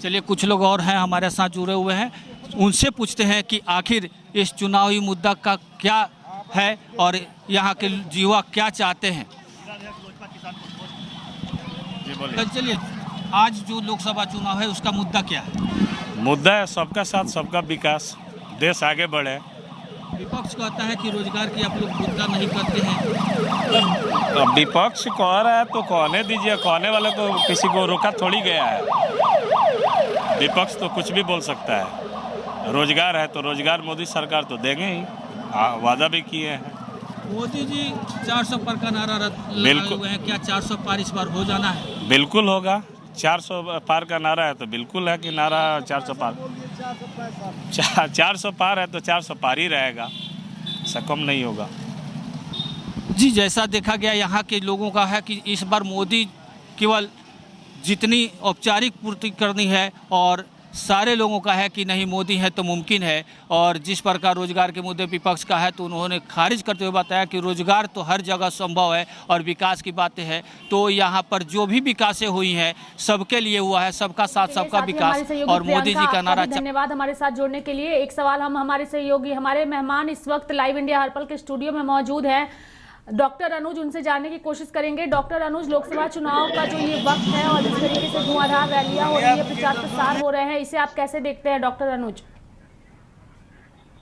चलिए कुछ लोग और हैं हमारे साथ जुड़े हुए हैं, उनसे पूछते हैं कि आखिर इस चुनावी मुद्दा का क्या है और यहाँ के युवा क्या चाहते हैं। चलिए आज जो लोकसभा चुनाव है उसका मुद्दा क्या है? मुद्दा है सबका साथ सबका विकास, देश आगे बढ़े। विपक्ष कहता है कि रोजगार की आप लोग मुद्दा नहीं करते हैं। अब विपक्ष कह रहा है तो कहने दीजिए, कहने वाले को किसी को रोका थोड़ी गया है। विपक्ष तो कुछ भी बोल सकता है। रोजगार है तो रोजगार मोदी सरकार तो देंगे ही, वादा भी किए हैं। मोदी जी 400 पार का नारा लगाए हुए हैं, क्या 400 पार इस बार हो जाना है? बिल्कुल होगा। 400 पार का नारा है तो बिल्कुल है कि नारा 400 पार, 400 पार है तो 400 पार ही रहेगा, ऐसा कम नहीं होगा। जी जैसा देखा गया यहाँ के लोगों का है कि इस बार मोदी केवल जितनी औपचारिक पूर्ति करनी है और सारे लोगों का है कि नहीं मोदी है तो मुमकिन है। और जिस प्रकार रोजगार के मुद्दे विपक्ष का है तो उन्होंने खारिज करते हुए बताया कि रोजगार तो हर जगह संभव है और विकास की बातें हैं तो यहाँ पर जो भी विकासें हुई हैं सबके लिए हुआ है, सबका साथ सबका विकास, और मोदी जी का नारा। धन्यवाद हमारे साथ जुड़ने के लिए। एक सवाल हम हमारे सहयोगी, हमारे मेहमान इस वक्त लाइव इंडिया हर्पल के स्टूडियो में मौजूद हैं, डॉक्टर अनुज, उनसे जानने की कोशिश करेंगे। डॉक्टर अनुज, लोकसभा चुनाव का जो ये वक्त है और जिस तरीके से धुआंधार रैलियां हो रही है, प्रचार प्रसार हो रहे हैं, इसे आप कैसे देखते हैं डॉक्टर अनुज?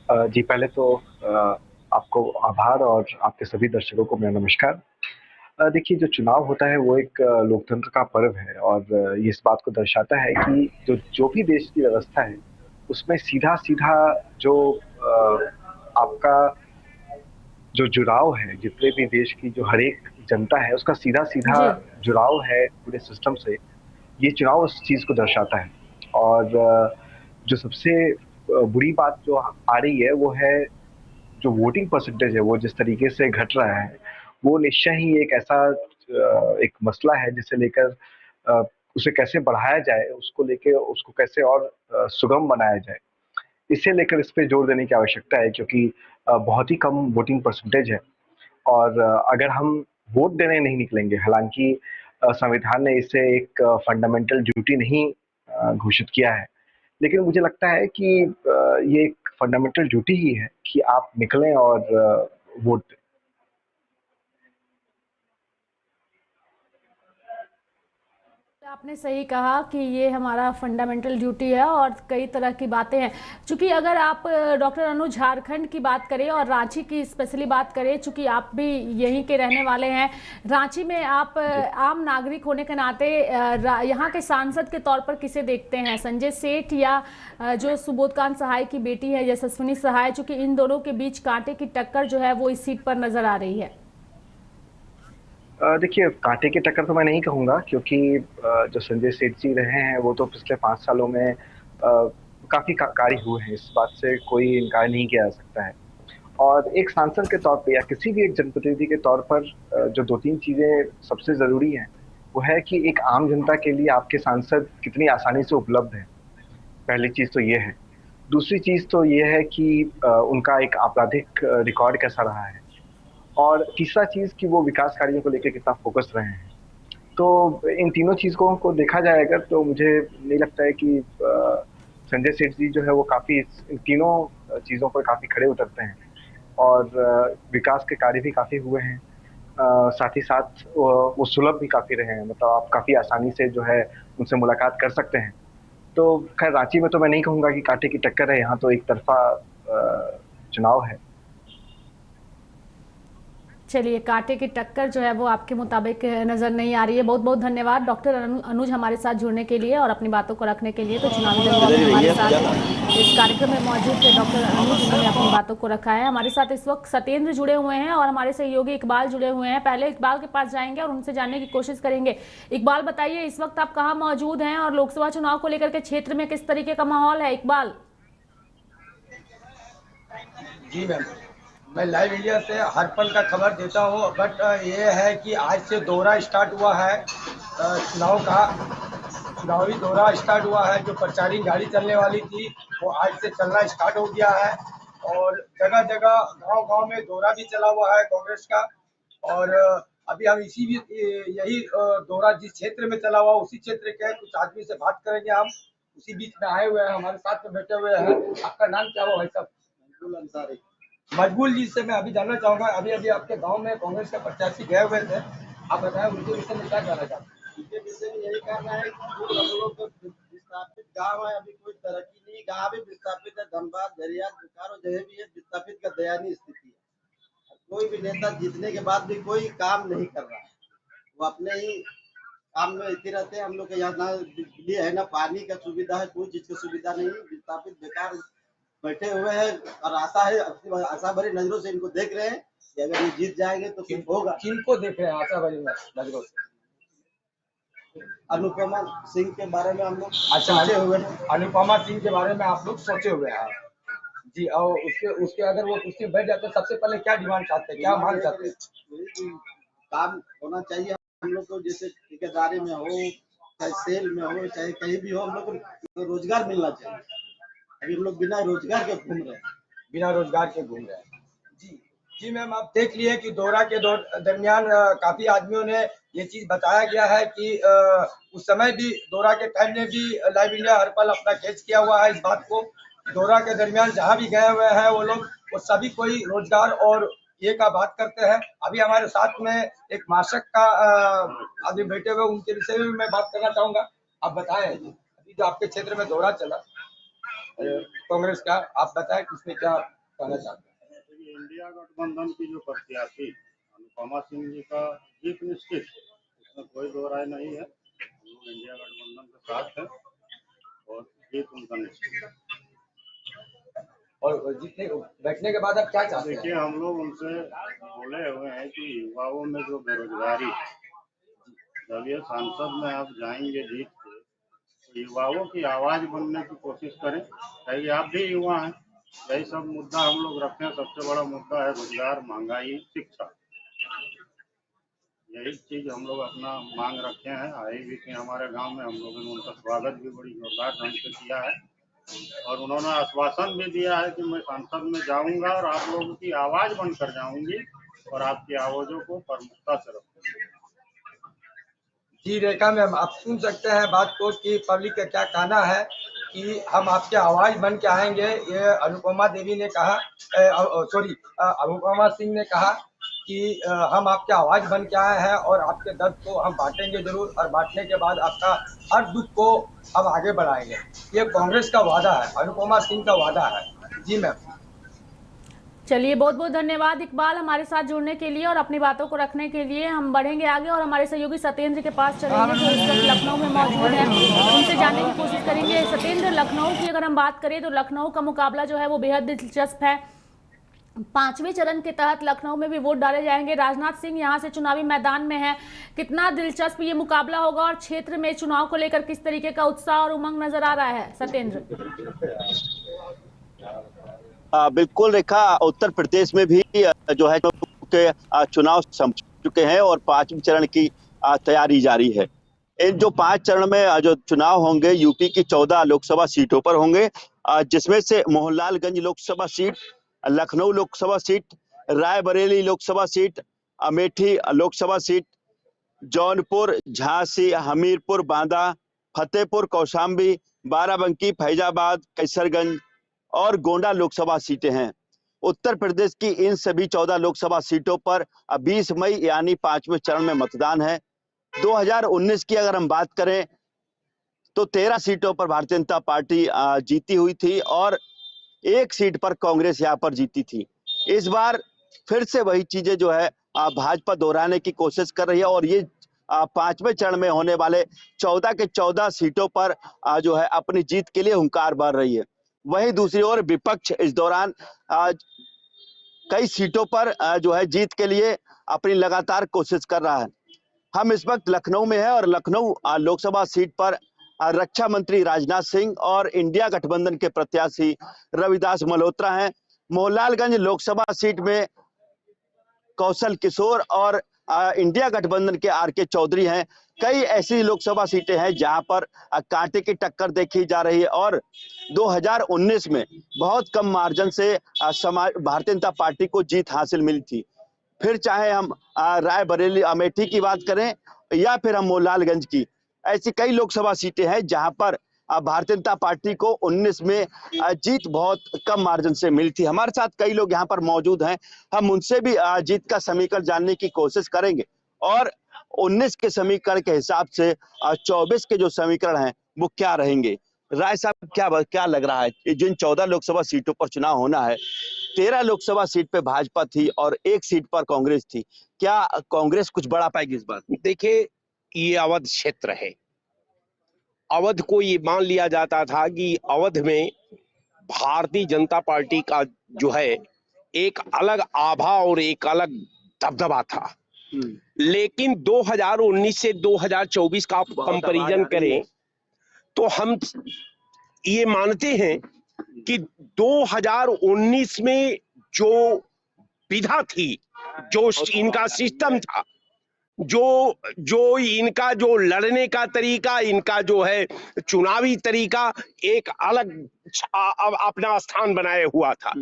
जी पहले तो आपको आभार और आपके सभी दर्शकों को मेरा नमस्कार। देखिए जो चुनाव होता है वो एक लोकतंत्र का पर्व है और ये इस बात को दर्शाता है कि जो भी देश की व्यवस्था है उसमें सीधा सीधा जो आपका जो जुड़ाव है, जितने भी देश की जो हर एक जनता है उसका सीधा सीधा जुड़ाव है पूरे सिस्टम से, ये चुनाव उस चीज़ को दर्शाता है। और जो सबसे बुरी बात जो आ रही है वो है जो वोटिंग परसेंटेज है वो जिस तरीके से घट रहा है, वो निश्चय ही एक ऐसा एक मसला है जिसे लेकर उसे कैसे बढ़ाया जाए, उसको लेके उसको कैसे और सुगम बनाया जाए, इसे लेकर इस पे जोर देने की आवश्यकता है क्योंकि बहुत ही कम वोटिंग परसेंटेज है। और अगर हम वोट देने नहीं निकलेंगे, हालांकि संविधान ने इसे एक फंडामेंटल ड्यूटी नहीं घोषित किया है, लेकिन मुझे लगता है कि ये एक फंडामेंटल ड्यूटी ही है कि आप निकलें और वोट दें। आपने सही कहा कि ये हमारा फंडामेंटल ड्यूटी है और कई तरह की बातें हैं। चूंकि अगर आप डॉक्टर अनुज झारखंड की बात करें और रांची की स्पेशली बात करें, चूंकि आप भी यहीं के रहने वाले हैं, रांची में आप आम नागरिक होने के नाते यहाँ के सांसद के तौर पर किसे देखते हैं, संजय सेठ या जो सुबोधकांत सहाय की बेटी है यशस्विनी सहाय? चूंकि इन दोनों के बीच कांटे की टक्कर जो है वो इस सीट पर नजर आ रही है। देखिए कांटे की टक्कर तो मैं नहीं कहूँगा क्योंकि जो संजय सेठ जी रहे हैं वो तो पिछले 5 सालों में काफ़ी कार्य हुए हैं, इस बात से कोई इनकार नहीं किया जा सकता है। और एक सांसद के तौर पे या किसी भी एक जनप्रतिनिधि के तौर पर जो 2-3 चीज़ें सबसे ज़रूरी हैं वो है कि एक आम जनता के लिए आपके सांसद कितनी आसानी से उपलब्ध है, पहली चीज़ तो ये है। दूसरी चीज़ तो ये है कि उनका एक आपराधिक रिकॉर्ड कैसा रहा है, और तीसरा चीज़ कि वो विकास कार्यों को लेकर कितना फोकस रहे हैं। तो इन तीनों चीज़ों को देखा जाए अगर तो मुझे नहीं लगता है कि संजय सेठ जी जो है वो काफ़ी इन तीनों चीज़ों पर काफ़ी खड़े उतरते हैं और विकास के कार्य भी काफ़ी हुए हैं, साथ ही साथ वो सुलभ भी काफ़ी रहे हैं, मतलब आप काफ़ी आसानी से जो है उनसे मुलाकात कर सकते हैं। तो खैर रांची में तो मैं नहीं कहूँगा कि कांटे की टक्कर है, यहाँ तो एक तरफा चुनाव है। चलिए, कांटे की टक्कर जो है वो आपके मुताबिक नजर नहीं आ रही है। बहुत बहुत धन्यवाद डॉक्टर अनुज हमारे साथ जुड़ने के लिए और अपनी बातों को रखने के लिए। तो चुनावी दंगल में हमारे साथ इस कार्यक्रम में मौजूद थे डॉक्टर अनुज, जिन्होंने अपनी बातों को रखा है। हमारे साथ इस वक्त सत्येंद्र जुड़े हुए हैं और हमारे सहयोगी इकबाल जुड़े हुए हैं। पहले इकबाल के पास जाएंगे और उनसे जानने की कोशिश करेंगे। इकबाल, बताइए इस वक्त आप कहाँ मौजूद हैं और लोकसभा चुनाव को लेकर के क्षेत्र में किस तरीके का माहौल है? इकबाल। जी मैम, मैं लाइव इंडिया से हर पल का खबर देता हूँ। बट ये है कि आज से दौरा स्टार्ट हुआ है, चुनावी दौरा स्टार्ट हुआ है। जो प्रचारी गाड़ी चलने वाली थी वो आज से चलना स्टार्ट हो गया है और जगह जगह गांव-गांव में दौरा भी चला हुआ है कांग्रेस का। और अभी हम यही दौरा जिस क्षेत्र में चला हुआ उसी क्षेत्र के कुछ आदमी से बात करेंगे। हम उसी बीच में आए हुए हैं, हमारे साथ में बैठे हुए हैं। आपका नाम क्या हुआ भाई साहब? मजबूल जी से मैं अभी जानना चाहूंगा, अभी आपके गांव में कांग्रेस के प्रत्याशी गए हुए थे, आप बताएं उनके विषय में क्या कहना चाहते हैं? उनके विषय में यही कहना है कि हम लोग तो विस्थापित गाँव है, अभी कोई तरक्की नहीं, गाँव भी विस्थापित है। धनबाद, झरिया, बोकारो जगह भी है, विस्थापित का दयनीय स्थिति है। कोई भी नेता जीतने के बाद भी कोई काम नहीं कर रहा है, वो अपने ही काम में इतने रहते हैं। हम लोग के यहाँ ना बिजली है, ना पानी का सुविधा है, कोई चीज की सुविधा नहीं। विस्थापित बेकार बैठे हुए हैं और आशा भरी नजरों से इनको देख रहे हैं कि अगर ये जीत जाएंगे तो कुछ होगा। किनको देख रहे हैं आशा भरी नजरों से? अनुपमा सिंह के बारे में हम लोग सोचे हुए हैं। अनुपमा सिंह के बारे में आप लोग सोचे हुए हैं जी। और उसके अगर वो कुर्सी बैठ जाते सबसे पहले क्या डिमांड चाहते हैं, क्या मांग चाहते हैं? काम होना चाहिए हम लोग को, जैसे ठेकेदारी में हो, चाहे सेल में हो, चाहे कहीं भी हो, हम लोग को रोजगार मिलना चाहिए। अभी हम लोग बिना रोजगार के घूम रहे हैं। जी मैम, आप देख लिए कि दौरा के दरमियान काफी आदमियों ने ये चीज बताया गया है कि उस समय भी दौरा के टाइम में भी लाइव इंडिया हर पल अपना कैच किया हुआ है इस बात को। दौरा के दरमियान जहाँ भी गए हुए हैं वो लोग, वो सभी कोई रोजगार और ये का बात करते हैं। अभी हमारे साथ में एक माशक का आदमी बैठे हुए, उनके विषय में मैं बात करना चाहूंगा। आप बताएं, अभी जो आपके क्षेत्र में दौरा चला कांग्रेस का, आप बताएं इसमें क्या कहना चाहते हैं? इंडिया गठबंधन की जो प्रत्याशी अनुपमा सिंह जी का जीत निश्चित, इसमें कोई दो राय नहीं है। हम लोग इंडिया गठबंधन के साथ हैं और जीत उनका निश्चित है। और जीतने बैठने के बाद आप क्या चाहते हैं? देखिए, हम लोग उनसे बोले हुए हैं कि युवाओं में जो बेरोजगारी, जब ये सांसद में आप जाएंगे जीत के, तो युवाओं की आवाज बनने की कोशिश करें। कहीं आप भी युवा हैं, यही सब मुद्दा हम लोग रखते हैं। सबसे बड़ा मुद्दा है रोजगार, महंगाई, शिक्षा। यही चीज हम लोग अपना मांग रखे हैं। आए भी कि हमारे गांव में हम लोगों ने उनका स्वागत भी बड़ी जोरदार ढंग से किया है और उन्होंने आश्वासन भी दिया है कि मैं संसद में जाऊंगा और आप लोगों की आवाज बनकर जाऊंगी और आपकी आवाजों को प्रमुखता से रखूंगी। जी रेखा मैम, आप सुन सकते हैं बात को कि पब्लिक का क्या कहना है कि हम आपके आवाज बन के आएंगे। ये अनुपमा सिंह ने कहा कि हम आपके आवाज बन के आए हैं और आपके दर्द को हम बांटेंगे जरूर, और बांटने के बाद आपका हर दुख को हम आगे बढ़ाएंगे। ये कांग्रेस का वादा है, अनुपमा सिंह का वादा है। जी मैम। चलिए, बहुत बहुत धन्यवाद इकबाल हमारे साथ जुड़ने के लिए और अपनी बातों को रखने के लिए। हम बढ़ेंगे आगे और हमारे सहयोगी सत्येंद्र के पास चलेंगे जो इस वक्त लखनऊ में मौजूद हैं, उनसे जानने की कोशिश करेंगे। सत्येंद्र, लखनऊ की अगर हम बात करें तो लखनऊ का मुकाबला जो है वो बेहद दिलचस्प है। 5वें चरण के तहत लखनऊ में भी वोट डाले जाएंगे। राजनाथ सिंह यहाँ से चुनावी मैदान में है। कितना दिलचस्प ये मुकाबला होगा और क्षेत्र में चुनाव को लेकर किस तरीके का उत्साह और उमंग नजर आ रहा है? सत्येंद्र। बिल्कुल रेखा, उत्तर प्रदेश में भी जो है चुनाव संपन्न चुके हैं और 5वें चरण की तैयारी जारी है। इन जो 5 चरण में जो चुनाव होंगे यूपी की 14 लोकसभा सीटों पर होंगे, जिसमें से Mohanlalganj Lok Sabha seat, Lucknow Lok Sabha seat, Raebareli Lok Sabha seat, Amethi Lok Sabha seat, Jaunpur, Jhansi, Hamirpur, Banda, Fatehpur, Kaushambi, Barabanki, Faizabad, Kaiserganj और गोंडा लोकसभा सीटें हैं। उत्तर प्रदेश की इन सभी 14 लोकसभा सीटों पर 20 मई यानी 5वें चरण में मतदान है। 2019 की अगर हम बात करें तो 13 सीटों पर भारतीय जनता पार्टी जीती हुई थी और 1 सीट पर कांग्रेस यहाँ पर जीती थी। इस बार फिर से वही चीजें जो है भाजपा दोहराने की कोशिश कर रही है और ये पांचवें चरण में होने वाले 14 के 14 सीटों पर जो है अपनी जीत के लिए हुंकार भर रही है। वहीं दूसरी ओर विपक्ष इस दौरान कई सीटों पर जो है जीत के लिए अपनी लगातार कोशिश कर रहा है। हम इस वक्त लखनऊ में हैं और लखनऊ लोकसभा सीट पर रक्षा मंत्री राजनाथ सिंह और इंडिया गठबंधन के प्रत्याशी रविदास मल्होत्रा हैं। मोहनलालगंज लोकसभा सीट में कौशल किशोर और इंडिया गठबंधन के आर.के. चौधरी हैं। कई ऐसी लोकसभा सीटें हैं जहां पर कांटे की टक्कर देखी जा रही है और 2019 में बहुत कम मार्जिन से भारतीय जनता पार्टी को जीत हासिल मिली थी। फिर चाहे हम रायबरेली अमेठी की बात करें या फिर हम मोहनलालगंज की, ऐसी कई लोकसभा सीटें हैं जहां पर भारतीय जनता पार्टी को 19 में जीत बहुत कम मार्जिन से मिली थी। हमारे साथ कई लोग यहाँ पर मौजूद हैं, हम उनसे भी जीत का समीकरण जानने की कोशिश करेंगे और 19 के समीकरण के हिसाब से 24 के जो समीकरण हैं वो क्या रहेंगे। राय साहब, क्या लग रहा है, जिन 14 लोकसभा सीटों पर चुनाव होना है, 13 लोकसभा सीट पे भाजपा थी और 1 सीट पर कांग्रेस थी, क्या कांग्रेस कुछ बढ़ा पाएगी इस बार? देखिए, ये अवध क्षेत्र है। अवध को ये मान लिया जाता था कि अवध में भारतीय जनता पार्टी का जो है एक अलग आभा और एक अलग दबदबा था। लेकिन 2019 से 2024 का कंपैरिजन करें तो हम ये मानते हैं कि 2019 में जो विधा थी, जो इनका सिस्टम था, जो इनका जो लड़ने का तरीका, इनका जो है चुनावी तरीका एक अलग अपना स्थान बनाए हुआ था।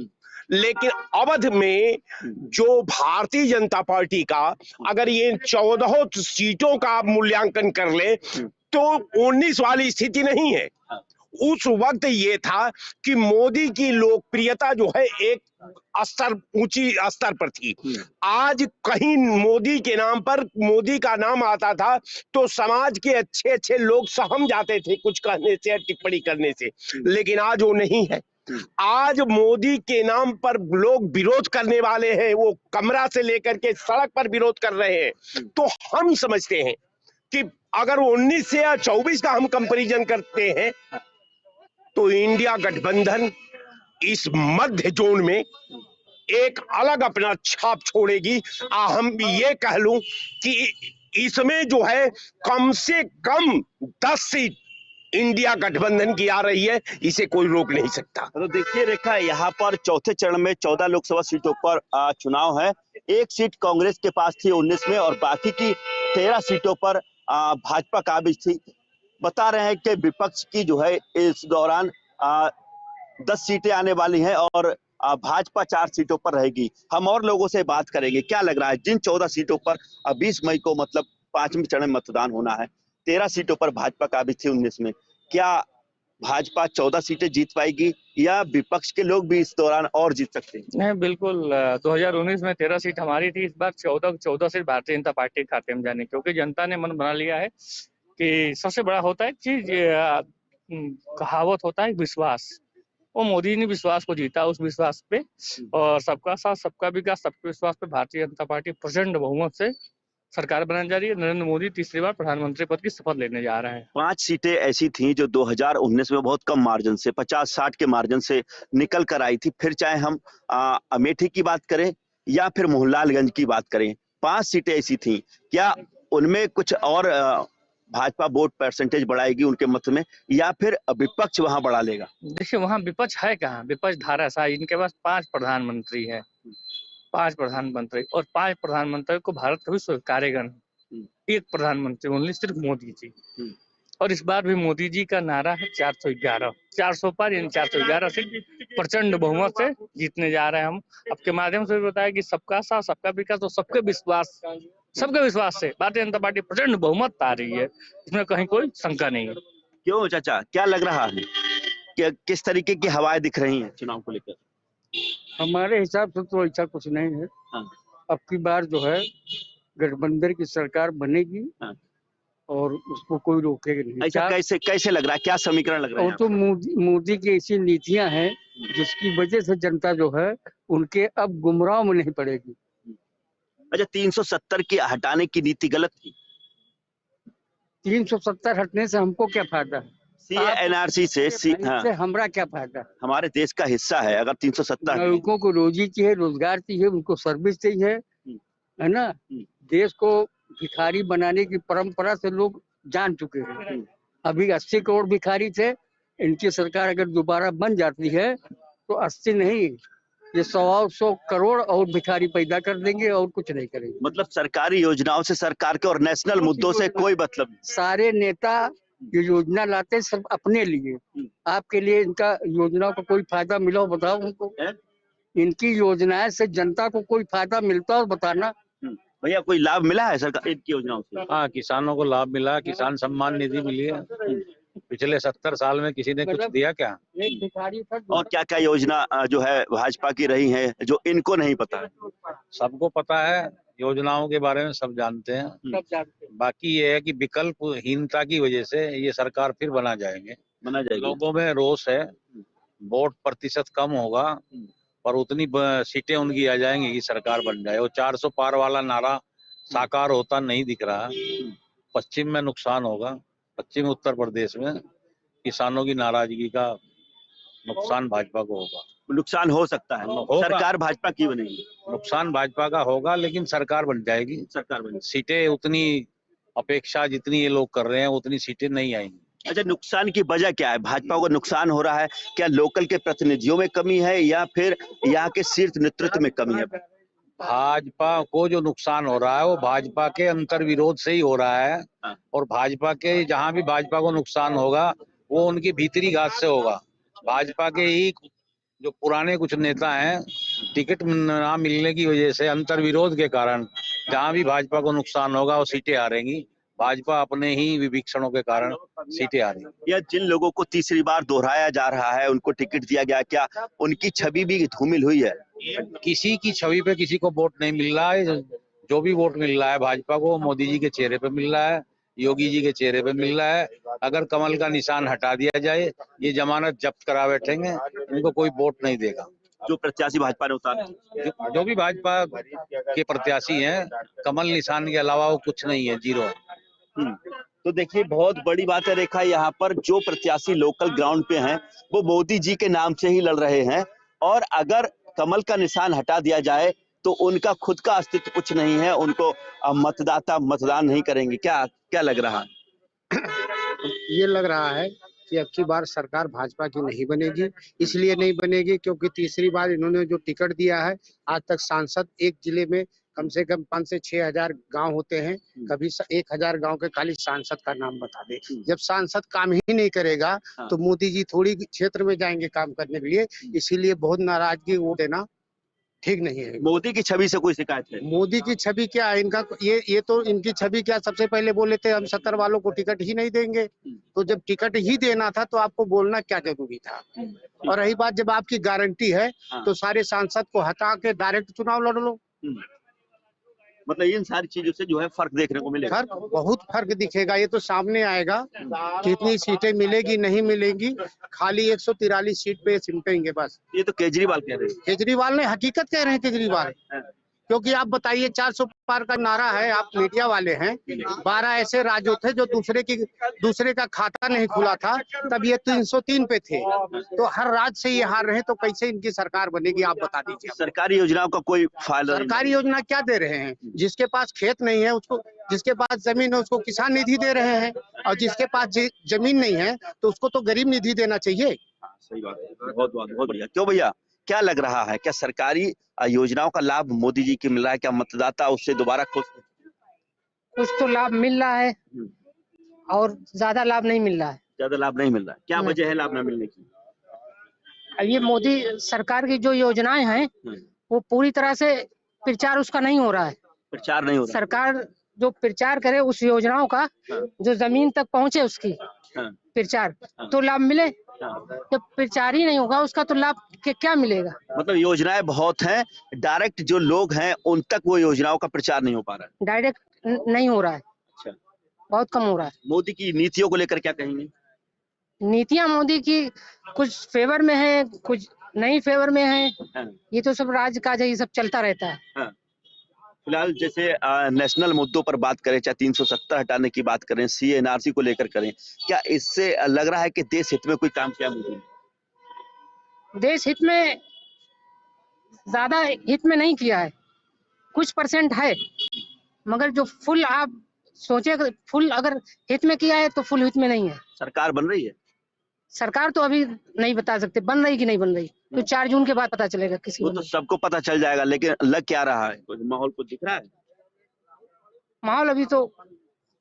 लेकिन अवध में जो भारतीय जनता पार्टी का अगर ये 14 सीटों का मूल्यांकन कर ले तो 19 वाली स्थिति नहीं है। उस वक्त ये था कि मोदी की लोकप्रियता जो है एक ऊंची स्तर पर थी। आज कहीं मोदी के नाम पर, मोदी का नाम आता था तो समाज के अच्छे अच्छे लोग सहम जाते थे कुछ कहने से, टिप्पणी करने से, लेकिन आज वो नहीं है। आज मोदी के नाम पर लोग विरोध करने वाले हैं, वो कमरा से लेकर के सड़क पर विरोध कर रहे हैं। तो हम समझते हैं कि अगर 19 से या 24 का हम कंपैरिजन करते हैं तो इंडिया गठबंधन इस मध्य जोन में एक अलग अपना छाप छोड़ेगी। हम ये कह लूं कि इसमें जो है कम से कम 10 सीट इंडिया गठबंधन की आ रही है, इसे कोई रोक नहीं सकता। तो देखिए रेखा, यहाँ पर चौथे चरण में 14 लोकसभा सीटों पर चुनाव है। 1 सीट कांग्रेस के पास थी 19 में और बाकी की 13 सीटों पर भाजपा काबिज थी। बता रहे हैं कि विपक्ष की जो है इस दौरान 10 सीटें आने वाली हैं और भाजपा 4 सीटों पर रहेगी। हम और लोगों से बात करेंगे, क्या लग रहा है जिन 14 सीटों पर 20 मई को मतलब 5वें चरण में मतदान होना है, 13 सीटों पर भाजपा काबिज थी 19 में, क्या भाजपा 14 सीटें जीत पाएगी या विपक्ष के लोग भी इस दौरान और जीत सकते हैं? नहीं, बिल्कुल। 2019 में 13 सीट हमारी थी, इस बार 14 सीट भारतीय जनता पार्टी के खाते में जाने, क्योंकि जनता ने मन बना लिया है कि सबसे बड़ा होता है चीज, कहावत होता है विश्वास। वो मोदी ने विश्वास को जीता, उस विश्वास पे और सबका साथ सबका विकास, सबके विश्वास पे भारतीय जनता पार्टी प्रचंड बहुमत से सरकार बनाने जा रही है। नरेंद्र मोदी तीसरी बार प्रधानमंत्री पद की शपथ लेने जा रहे हैं। 5 सीटें ऐसी थी जो 2019 में बहुत कम मार्जिन से 50-60 के मार्जिन से निकल कर आई थी। फिर चाहे हम अमेठी की बात करें या फिर मोहनलालगंज की बात करें, 5 सीटें ऐसी थी, क्या उनमें कुछ और भाजपा वोट परसेंटेज बढ़ाएगी उनके मत में या फिर विपक्ष वहां बढ़ा लेगा? देखिए, वहां विपक्ष है कहाँ, विपक्ष धाराशाही। इनके पास 5 प्रधानमंत्री है, 5 प्रधानमंत्री, और 5 प्रधानमंत्री को भारत कभी स्वीकारेगा नहीं। 1 प्रधानमंत्री ओनली, सिर्फ मोदी जी। और इस बार भी मोदी जी का नारा है 411, 400 पर, यानी 411 से प्रचंड बहुमत से जीतने जा रहे हैं। हम आपके माध्यम से भी बताया कि सबका साथ सबका विकास और सबके विश्वास से भारतीय जनता पार्टी प्रचंड बहुमत पा रही है, इसमें कहीं कोई शंका नहीं है। क्यों चाचा, क्या लग रहा है कि किस तरीके की हवाएं दिख रही हैं चुनाव को लेकर? हमारे हिसाब से तो ऐसा कुछ नहीं है। अब की बार जो है गठबंधन की सरकार बनेगी और उसको कोई रोकेगा नहीं। ऐसा कैसे लग रहा है, क्या समीकरण लग रहा है? और तो मोदी की ऐसी नीतियां हैं जिसकी वजह से जनता जो है उनके अब गुमराह में नहीं पड़ेगी। अच्छा, 370 की हटाने की नीति गलत थी। 370 हटने से हमको क्या फायदा? एनआरसी से इससे हमरा क्या फायदा? हमारे देश का हिस्सा है। अगर 370 लोगों को रोजी चाहिए, रोजगार चाहिए, उनको सर्विस चाहिए, है ना। देश को भिखारी बनाने की परंपरा से लोग जान चुके हैं। अभी 80 करोड़ भिखारी थे, इनकी सरकार अगर दोबारा बन जाती है तो 80 नहीं, ये 100 करोड़ और भिखारी पैदा कर देंगे और कुछ नहीं करेंगे। मतलब सरकारी योजनाओं से, सरकार के और नेशनल मुद्दों से कोई मतलब नहीं। सारे नेता ये योजना लाते हैं सब अपने लिए, आपके लिए इनका योजनाओं का कोई फायदा मिला हो बताओ उनको। इनकी योजनाएं से जनता को कोई फायदा मिलता हो बताना। भैया, कोई लाभ मिला है सरकार इनकी योजनाओं से? हाँ, किसानों को लाभ मिला, किसान सम्मान निधि मिली है। पिछले 70 साल में किसी ने कुछ दिया क्या? और क्या क्या योजना जो है भाजपा की रही है जो इनको नहीं पता है? सबको पता है, योजनाओं के बारे में सब जानते हैं। बाकी ये है कि विकल्पहीनता की वजह से ये सरकार फिर बना जाएगी। लोगों में रोष है, वोट प्रतिशत कम होगा पर उतनी सीटें उनकी आ जाएंगी कि सरकार बन जाए। वो 400 पार वाला नारा साकार होता नहीं दिख रहा। पश्चिम में नुकसान होगा, पश्चिम उत्तर प्रदेश में किसानों की नाराजगी का नुकसान भाजपा को होगा। नुकसान हो सकता है, सरकार भाजपा की बनेगी। नुकसान भाजपा का होगा लेकिन सरकार बन जाएगी। सरकार बन सीटें उतनी अपेक्षा जितनी ये लोग कर रहे हैं उतनी सीटें नहीं आएंगी। अच्छा, नुकसान की वजह क्या है? भाजपा को नुकसान हो रहा है क्या? लोकल के प्रतिनिधियों में कमी है या फिर यहाँ के शीर्ष नेतृत्व में कमी है? भाजपा को जो नुकसान हो रहा है वो भाजपा के अंतर विरोध से ही हो रहा है। और भाजपा के जहाँ भी भाजपा को नुकसान होगा वो उनकी भीतरी घात से होगा। भाजपा के ही जो पुराने कुछ नेता हैं, टिकट ना मिलने की वजह से, अंतर विरोध के कारण जहाँ भी भाजपा को नुकसान होगा वो सीटें हारेंगी। भाजपा अपने ही विवीक्षणों के कारण सीटें हारेंगी। या जिन लोगों को तीसरी बार दोहराया जा रहा है, उनको टिकट दिया गया, क्या उनकी छवि भी धूमिल हुई है? किसी की छवि पे किसी को वोट नहीं मिल रहा है। जो भी वोट मिल रहा है भाजपा को, मोदी जी के चेहरे पे मिल रहा है, योगी जी के चेहरे पे मिल रहा है। अगर कमल का निशान हटा दिया जाए, ये जमानत जब्त करा बैठेंगे, इनको कोई वोट नहीं देगा। जो प्रत्याशी भाजपा ने उतारे, जो भी भाजपा के प्रत्याशी हैं, कमल निशान के अलावा वो कुछ नहीं है, जीरो। तो देखिए, बहुत बड़ी बात है रेखा, यहाँ पर जो प्रत्याशी लोकल ग्राउंड पे हैं वो मोदी जी के नाम से ही लड़ रहे हैं। और अगर कमल का निशान हटा दिया जाए तो उनका खुद का अस्तित्व कुछ नहीं है, उनको मतदाता मतदान नहीं करेंगे। क्या क्या लग रहा है? ये लग रहा है कि अब की बार सरकार भाजपा की नहीं बनेगी। इसलिए नहीं बनेगी क्योंकि तीसरी बार इन्होंने जो टिकट दिया है, आज तक सांसद एक जिले में कम से कम 5 से 6 हजार गाँव होते हैं, कभी 1000 गांव के खाली सांसद का नाम बता दे। जब सांसद काम ही नहीं करेगा तो मोदी जी थोड़ी क्षेत्र में जाएंगे काम करने के लिए। इसीलिए बहुत नाराजगी वोट देना ठीक नहीं है। मोदी की छवि से कोई शिकायत है? मोदी की छवि क्या है इनका? ये तो इनकी छवि क्या, सबसे पहले बोले थे हम 70 वालों को टिकट ही नहीं देंगे। तो जब टिकट ही देना था तो आपको बोलना क्या जरूरी था? और रही बात, जब आपकी गारंटी है तो सारे सांसद को हटा के डायरेक्ट चुनाव लड़ लो। मतलब इन सारी चीजों से जो है फर्क देखने को मिलेगा। फर्क, बहुत फर्क दिखेगा। ये तो सामने आएगा कितनी सीटें मिलेगी नहीं मिलेगी। खाली 143 सीट पे सिमटेंगे बस। ये तो केजरीवाल कह रहे हैं। केजरीवाल ने हकीकत कह रहे हैं केजरीवाल। क्योंकि आप बताइए, 400 पार का नारा है, आप मीडिया वाले हैं। 12 ऐसे राज्यों थे जो दूसरे का खाता नहीं खुला था, तब ये 303 पे थे। तो हर राज्य से ये हार रहे, तो कैसे इनकी सरकार बनेगी आप बता दीजिए। सरकारी योजनाओं का कोई फायदा? सरकारी योजना क्या दे रहे हैं? जिसके पास खेत नहीं है उसको, जिसके पास जमीन है उसको किसान निधि दे रहे हैं, और जिसके पास जमीन नहीं है तो उसको तो गरीब निधि देना चाहिए। सही बात है, बहुत बढ़िया। क्यों भैया, क्या लग रहा है, क्या सरकारी योजनाओं का लाभ मोदी जी की मिल रहा है? क्या मतदाता उससे दोबारा खुश? कुछ तो लाभ मिल रहा है और ज्यादा लाभ नहीं मिल रहा है। ज्यादा लाभ नहीं मिल रहा है, क्या वजह है लाभ न मिलने की? ये मोदी सरकार की जो योजनाएं हैं वो पूरी तरह से प्रचार उसका नहीं हो रहा है। प्रचार नहीं हो रहा। सरकार जो प्रचार करे उस योजनाओं का, जो जमीन तक पहुंचे उसकी प्रचार, तो लाभ मिले। जब प्रचार ही नहीं होगा उसका तो लाभ क्या मिलेगा? मतलब योजनाएं बहुत हैं, डायरेक्ट जो लोग हैं उन तक वो योजनाओं का प्रचार नहीं हो पा रहा है। डायरेक्ट नहीं हो रहा है। अच्छा, बहुत कम हो रहा है। मोदी की नीतियों को लेकर क्या कहेंगे? नीतियां मोदी की कुछ फेवर में है, कुछ नहीं फेवर में है। ये तो सब राज काज है, ये सब चलता रहता है। फिलहाल जैसे नेशनल मुद्दों पर बात करें, चाहे 370 हटाने की बात करें, सी एनआरसी को लेकर करें, क्या इससे लग रहा है कि देश हित में कोई काम किया मोदी ने? देश हित में ज्यादा हित में नहीं किया है, कुछ परसेंट है, मगर जो फुल आप सोचे फुल अगर हित में किया है तो फुल हित में नहीं है। सरकार बन रही है? सरकार तो अभी नहीं बता सकते बन रही कि नहीं बन रही, तो 4 जून के बाद पता चलेगा किसी वो को। तो सबको पता चल जाएगा, लेकिन लग क्या रहा है? कुछ माहौल को दिख रहा है? माहौल अभी तो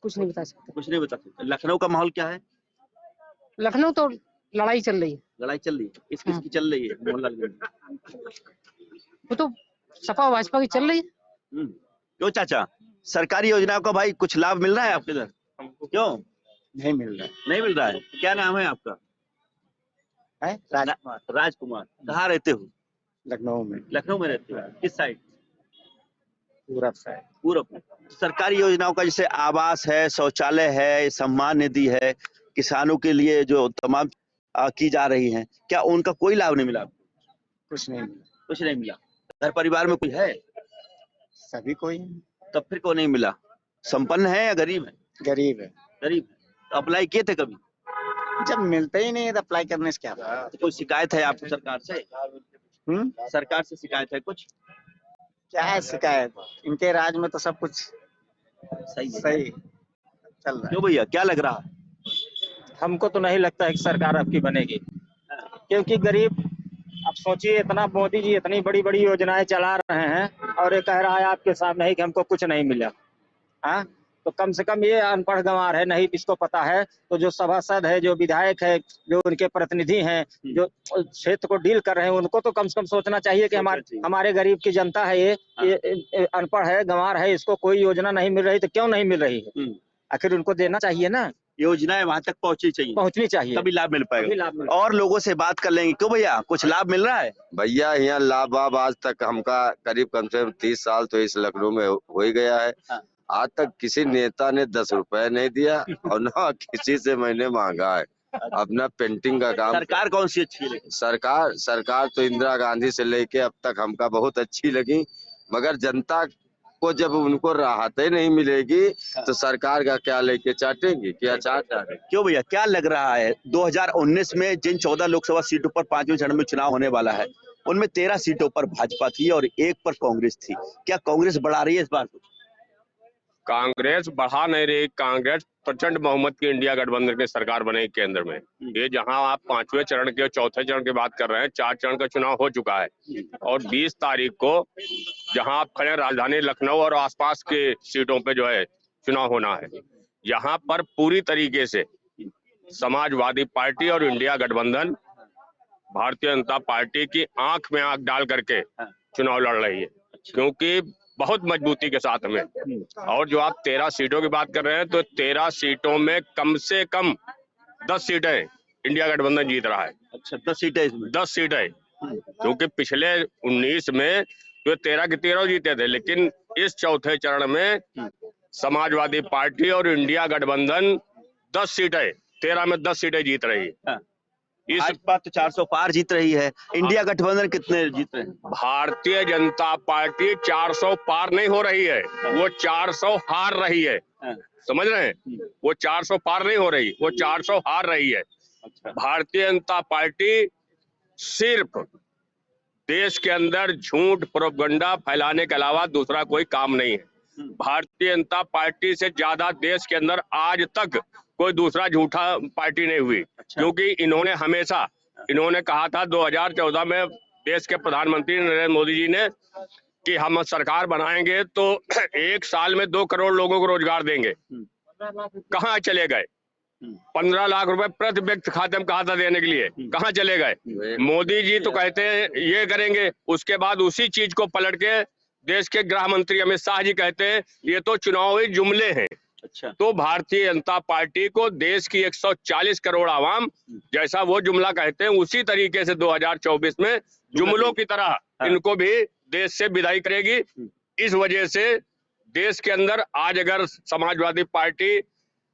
कुछ नहीं बता सकते। कुछ नहीं बता सकते। लखनऊ का माहौल क्या है? लखनऊ तो लड़ाई चल रही है। लड़ाई चल रही है? किसकी चल रही है? मोहनलाल नेहरू। वो तो सपा भाजपा की चल रही है। क्यों चाचा, सरकारी योजनाओं का भाई कुछ लाभ मिल रहा है आपके इधर? क्यों नहीं मिल रहा है? नहीं मिल रहा है? क्या नाम है आपका? है राजकुमार। राजकुमार। कहाँ रहते हो? लखनऊ में। लखनऊ में रहते हो? किस साइड? पूरब साइड। पूरब में। सरकारी योजनाओं का जैसे आवास है, शौचालय है, सम्मान निधि है, किसानों के लिए जो तमाम की जा रही हैं, क्या उनका कोई लाभ नहीं मिला? कुछ नहीं मिला। कुछ नहीं मिला। घर परिवार में कोई है? सभी कोई। तब फिर को नहीं मिला? संपन्न है या गरीब है? गरीब है। गरीब। तो अप्लाई किए थे कभी? जब मिलते ही नहीं है तो अप्लाई करने से क्या फायदा? तो कोई शिकायत है आपको सरकार से? सरकार से शिकायत है कुछ? क्या है शिकायत? इनके राज में तो सब कुछ सही चल रहा है। क्यों भैया, क्या लग रहा है? हमको तो नहीं लगता है कि सरकार आपकी बनेगी, क्योंकि गरीब, अब सोचिए इतना मोदी जी इतनी बड़ी बड़ी योजनाएं चला रहे हैं और ये कह रहा है आपके सामने ही कि हमको कुछ नहीं मिला। हाँ, तो कम से कम ये अनपढ़ गंवार है, नहीं इसको पता है तो जो सभासद है, जो विधायक है, जो उनके प्रतिनिधि हैं, जो क्षेत्र को डील कर रहे हैं, उनको तो कम से कम सोचना चाहिए कि हमारे गरीब की जनता है, ये अनपढ़ है, गंवार है, इसको कोई योजना नहीं मिल रही तो क्यों नहीं मिल रही है? आखिर उनको देना चाहिए ना, योजनाएं वहां तक पहुंचनी चाहिए, तभी लाभ मिल पाएगा। और लोगों से बात कर लेंगे। क्यों भैया, कुछ लाभ मिल रहा है? भैया यहाँ लाभ वाभ आज तक हमका करीब कम से कम 30 साल तो इस लखनऊ में हो ही गया है। आज तक किसी नेता ने 10 रुपए नहीं दिया और ना किसी से मैंने मांगा है। अपना पेंटिंग का काम। सरकार कौन सी अच्छी लगी? सरकार तो इंदिरा गांधी से लेके अब तक हमका बहुत अच्छी लगी, मगर जनता को जब उनको राहत ही नहीं मिलेगी तो सरकार का क्या लेके चाटेंगे, क्या चाट रहे? क्यों भैया, क्या लग रहा है 2019 में जिन 14 लोकसभा सीटों पर 5वें चरण में चुनाव होने वाला है, उनमें 13 सीटों पर भाजपा थी और 1 पर कांग्रेस थी। क्या कांग्रेस बढ़ा रही है इस बार? कांग्रेस बढ़ा नहीं रही। कांग्रेस प्रचंड बहुमत की इंडिया गठबंधन की सरकार बनेगी केंद्र में। ये जहां आप 5वें चरण के, चौथे चरण की बात कर रहे हैं, 4 चरण का चुनाव हो चुका है और 20 तारीख को जहां आप खड़े राजधानी लखनऊ और आसपास के सीटों पे जो है चुनाव होना है। यहाँ पर पूरी तरीके से समाजवादी पार्टी और इंडिया गठबंधन भारतीय जनता पार्टी की आंख में आंख डाल करके चुनाव लड़ रही है, क्योंकि बहुत मजबूती के साथ में। और जो आप 13 सीटों की बात कर रहे हैं, तो 13 सीटों में कम से कम 10 सीटें इंडिया गठबंधन जीत रहा है। अच्छा, 10 सीटें इसमें? 10 सीटें, क्योंकि पिछले 19 में तो 13 के 13 जीते थे, लेकिन इस चौथे चरण में समाजवादी पार्टी और इंडिया गठबंधन 10 सीटें, 13 में 10 सीटें जीत रही है। भाजपा तो 400 पार जीत रही है, इंडिया गठबंधन कितने जीत रहे हैं? भारतीय जनता पार्टी 400 पार नहीं हो रही है, वो 400 हार रही है। समझ रहे हैं? वो 400 पार नहीं हो रही, वो 400 हार रही है। भारतीय जनता पार्टी सिर्फ देश के अंदर झूठ प्रोपगंडा फैलाने के अलावा दूसरा कोई काम नहीं है। भारतीय जनता पार्टी से ज्यादा देश के अंदर आज तक कोई दूसरा झूठा पार्टी नहीं हुई। क्योंकि इन्होंने कहा था 2014 में देश के प्रधानमंत्री नरेंद्र मोदी जी ने कि हम सरकार बनाएंगे तो 1 साल में 2 करोड़ लोगों को रोजगार देंगे। कहाँ चले गए? 15 लाख रुपए प्रति व्यक्ति खाते में कहा था देने के लिए, कहाँ चले गए? मोदी जी तो कहते हैं ये करेंगे, उसके बाद उसी चीज को पलट के देश के गृह मंत्री अमित शाह जी कहते हैं ये तो चुनावी जुमले हैं। अच्छा, तो भारतीय जनता पार्टी को देश की 140 करोड़ आवाम जैसा वो जुमला कहते हैं, उसी तरीके से 2024 में जुमलों की तरह इनको भी देश से विदाई करेगी। इस वजह से देश के अंदर आज अगर समाजवादी पार्टी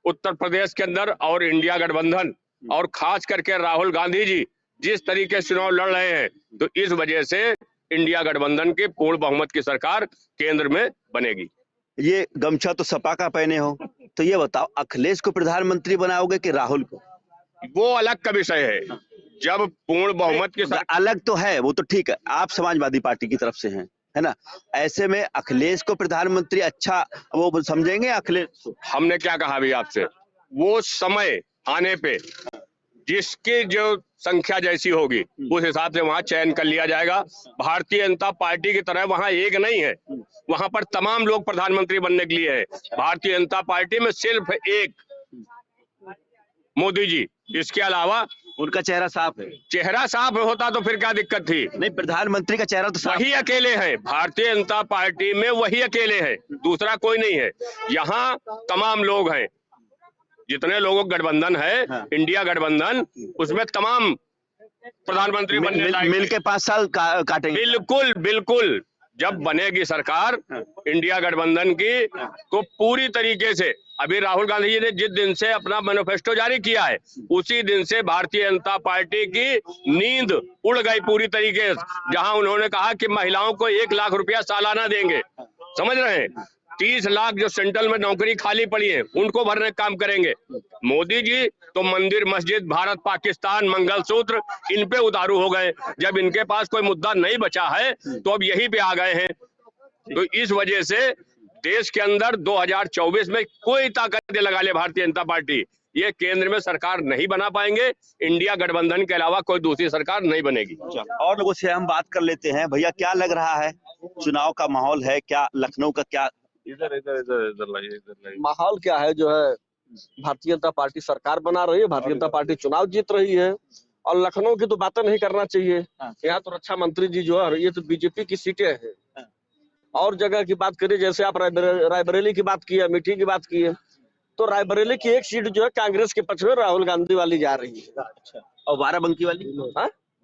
उत्तर प्रदेश के अंदर और इंडिया गठबंधन और खास करके राहुल गांधी जी जिस तरीके से चुनाव लड़ रहे हैं, तो इस वजह से इंडिया गठबंधन की पूर्ण बहुमत की सरकार केंद्र में बनेगी। ये गमछा तो सपा का पहने हो, तो ये बताओ अखिलेश को प्रधानमंत्री बनाओगे कि राहुल को? वो अलग का विषय है। जब पूर्ण बहुमत की अलग तो है, वो तो ठीक है, आप समाजवादी पार्टी की तरफ से हैं, है ना? ऐसे में अखिलेश को प्रधानमंत्री अच्छा वो समझेंगे अखिलेश को? हमने क्या कहा अभी आपसे, वो समय आने पे जिसकी जो संख्या जैसी होगी उस हिसाब से वहां चयन कर लिया जाएगा। भारतीय जनता पार्टी की तरह वहां एक नहीं है, वहां पर तमाम लोग प्रधानमंत्री बनने के लिए है। भारतीय जनता पार्टी में सिर्फ एक मोदी जी, इसके अलावा उनका चेहरा साफ है। चेहरा साफ होता तो फिर क्या दिक्कत थी? नहीं, प्रधानमंत्री का चेहरा तो साफ वही अकेले है, भारतीय जनता पार्टी में वही अकेले है, दूसरा कोई नहीं है। यहाँ तमाम लोग हैं, जितने लोगों का गठबंधन है, इंडिया गठबंधन, उसमें तमाम प्रधानमंत्री बनने मिल के 5 साल काटेंगे। बिल्कुल बिल्कुल। जब बनेगी सरकार इंडिया गठबंधन की, तो पूरी तरीके से, अभी राहुल गांधी जी ने जिस दिन से अपना मैनिफेस्टो जारी किया है उसी दिन से भारतीय जनता पार्टी की नींद उड़ गई पूरी तरीके से। जहां उन्होंने कहा कि महिलाओं को 1 लाख रुपया सालाना देंगे, समझ रहे हैं, 30 लाख जो सेंट्रल में नौकरी खाली पड़ी है उनको भरने का काम करेंगे। मोदी जी तो मंदिर, मस्जिद, भारत पाकिस्तान, मंगलसूत्र, इन पे उतारू हो गए। जब इनके पास कोई मुद्दा नहीं बचा है तो अब यही पे आ गए हैं। तो इस वजह से देश के अंदर 2024 में कोई ताकत लगा ले भारतीय जनता पार्टी, ये केंद्र में सरकार नहीं बना पाएंगे। इंडिया गठबंधन के अलावा कोई दूसरी सरकार नहीं बनेगी। और लोगों से हम बात कर लेते हैं। भैया, क्या लग रहा है, चुनाव का माहौल है क्या, लखनऊ का क्या? इधर माहौल क्या है, जो है भारतीय जनता पार्टी सरकार बना रही है, भारतीय जनता पार्टी चुनाव जीत रही है, और लखनऊ की तो बातें नहीं करना चाहिए। यहाँ तो रक्षा मंत्री जी जो है, ये तो बीजेपी की सीटें हैं। और जगह की बात करें, जैसे आप रायबरेली की बात की है, अमेठी की बात की है, तो रायबरेली की एक सीट जो है कांग्रेस के पक्ष में राहुल गांधी वाली जा रही है। अच्छा, और बाराबंकी वाली?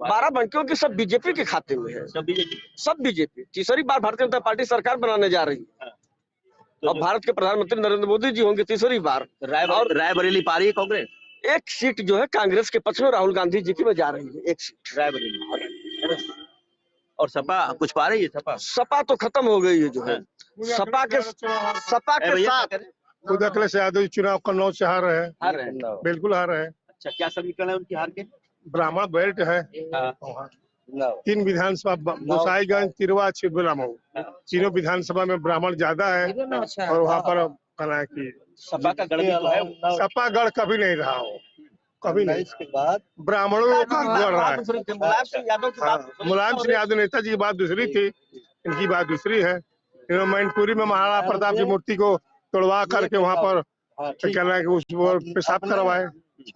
12 की सब बीजेपी के खाते में है, सब बीजेपी। तीसरी बार भारतीय जनता पार्टी सरकार बनाने जा रही है, और भारत के प्रधानमंत्री नरेंद्र मोदी जी होंगे तीसरी बार। और रायबरेली पा रही है कांग्रेस? एक सीट जो है कांग्रेस के पक्ष में राहुल गांधी जी की में जा रही है, एक सीट रायबरेली। और सपा कुछ पा रही है? सपा तो खत्म हो गई है, जो है सपा के साथ खुद अखिलेश यादव चुनाव कन्नौज से हार रहे हैं, बिल्कुल हार रहे हैं। अच्छा, क्या समीकरण है उनकी हार के? ब्राह्मण बेल्ट है, 3 विधानसभा, गोसाईगंज, तिरवा, छिबरामऊ, तीनों विधानसभा में ब्राह्मण ज्यादा है। और वहाँ पर कहना है कि सपा का गढ़ तो है, सपा गढ़ कभी नहीं रहा हो, कभी नहीं। इसके बाद ब्राह्मणों का गढ़ रहा है। मुलायम सिंह यादव नेताजी की बात दूसरी थी, इनकी बात दूसरी है। इन्होंने मैनपुरी में महाराणा प्रताप की मूर्ति को तोड़वा करके वहाँ पर कहना है कि उस पेशाब करवाए।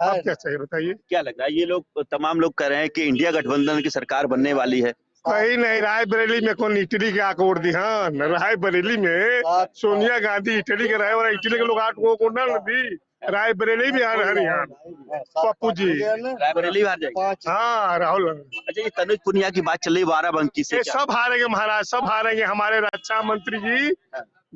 आप क्या चाहिए बताइए? क्या लग रहा है, ये लोग तमाम लोग कह रहे हैं कि इंडिया गठबंधन की सरकार बनने वाली है? कहीं नहीं, रायबरेली में कौन इटली के आके वोट दी? हाँ, रायबरेली में सोनिया गांधी इटली के रहे, और इटली के लोग 8 को ना दी। रायबरेली भी हरियाणा, पप्पू जी रायबरेली हार जाएगी। हाँ, राहुल। अच्छा, ये तनुज पुनिया की बात चल रही बाराबंकी से, सब हारेंगे महाराज, सब हारेंगे। हमारे रक्षा मंत्री जी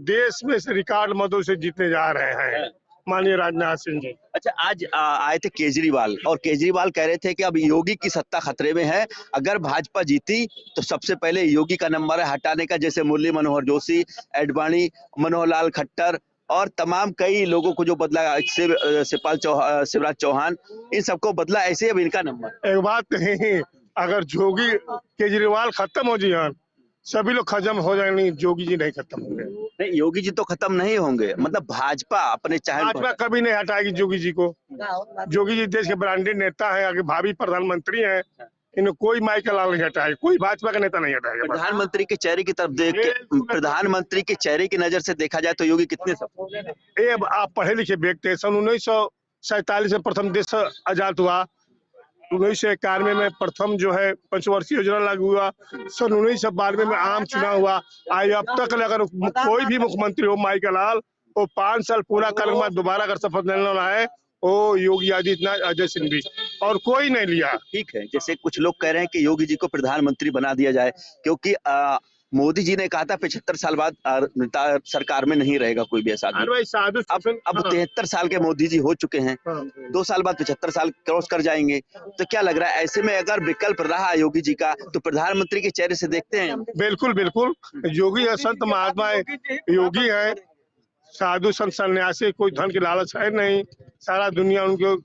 देश में से रिकॉर्ड मतों से जीतने जा रहे हैं, माननीय राजनाथ सिंह जी। अच्छा, आज आए थे केजरीवाल, और केजरीवाल कह रहे थे कि अब योगी की सत्ता खतरे में है, अगर भाजपा जीती तो सबसे पहले योगी का नंबर है हटाने का, जैसे मुरली मनोहर जोशी, एडवाणी, मनोहर लाल खट्टर और तमाम कई लोगों को जो बदला, शिवराज चौहान, इन सबको बदला, ऐसे अब इनका नंबर। एक बात नहीं, अगर योगी केजरीवाल खत्म हो जाए सभी लोग खत्म हो जाएंगे, योगी जी नहीं खत्म होंगे। नहीं, योगी जी तो खत्म नहीं होंगे, मतलब भाजपा अपने चाहे, भाजपा कभी नहीं हटाएगी योगी जी को। योगी जी देश के ब्रांडेड नेता है, आगे भावी प्रधानमंत्री हैं, इन्हें कोई माइकल लाल नहीं हटाएगा, कोई भाजपा का नेता नहीं हटाएगा। प्रधानमंत्री के चेहरे की तरफ देख के, प्रधानमंत्री के चेहरे की नजर से देखा जाए तो योगी कितने सफल? ये आप पढ़े लिखे व्यक्ति हैं। सन 1947 में प्रथम देश आजाद हुआ, 1991 में प्रथम जो है पंचवर्षीय योजना लागू हुआ, सन 1992 में आम चुनाव हुआ। आज अब तक अगर कोई भी मुख्यमंत्री हो माइकल लाल, वो 5 साल पूरा करने के बाद दोबारा अगर शपथ लेने वाला है, वो योगी आदित्यनाथ, अजय सिंह भी, और कोई नहीं लिया। ठीक है, जैसे कुछ लोग कह रहे हैं कि योगी जी को प्रधानमंत्री बना दिया जाए, क्योंकि मोदी जी ने कहा था 75 साल बाद सरकार में नहीं रहेगा कोई भी ऐसा आदमी। अब 73 साल के मोदी जी हो चुके हैं, 2 साल बाद 75 साल क्रॉस कर जाएंगे। तो क्या लग रहा है ऐसे में अगर विकल्प रहा योगी जी का तो प्रधानमंत्री के चेहरे से देखते हैं? बिल्कुल बिल्कुल, योगी संत महात्मा योगी है, साधु संत सन्यासी, कोई धन की लालच है नहीं, सारा दुनिया उनको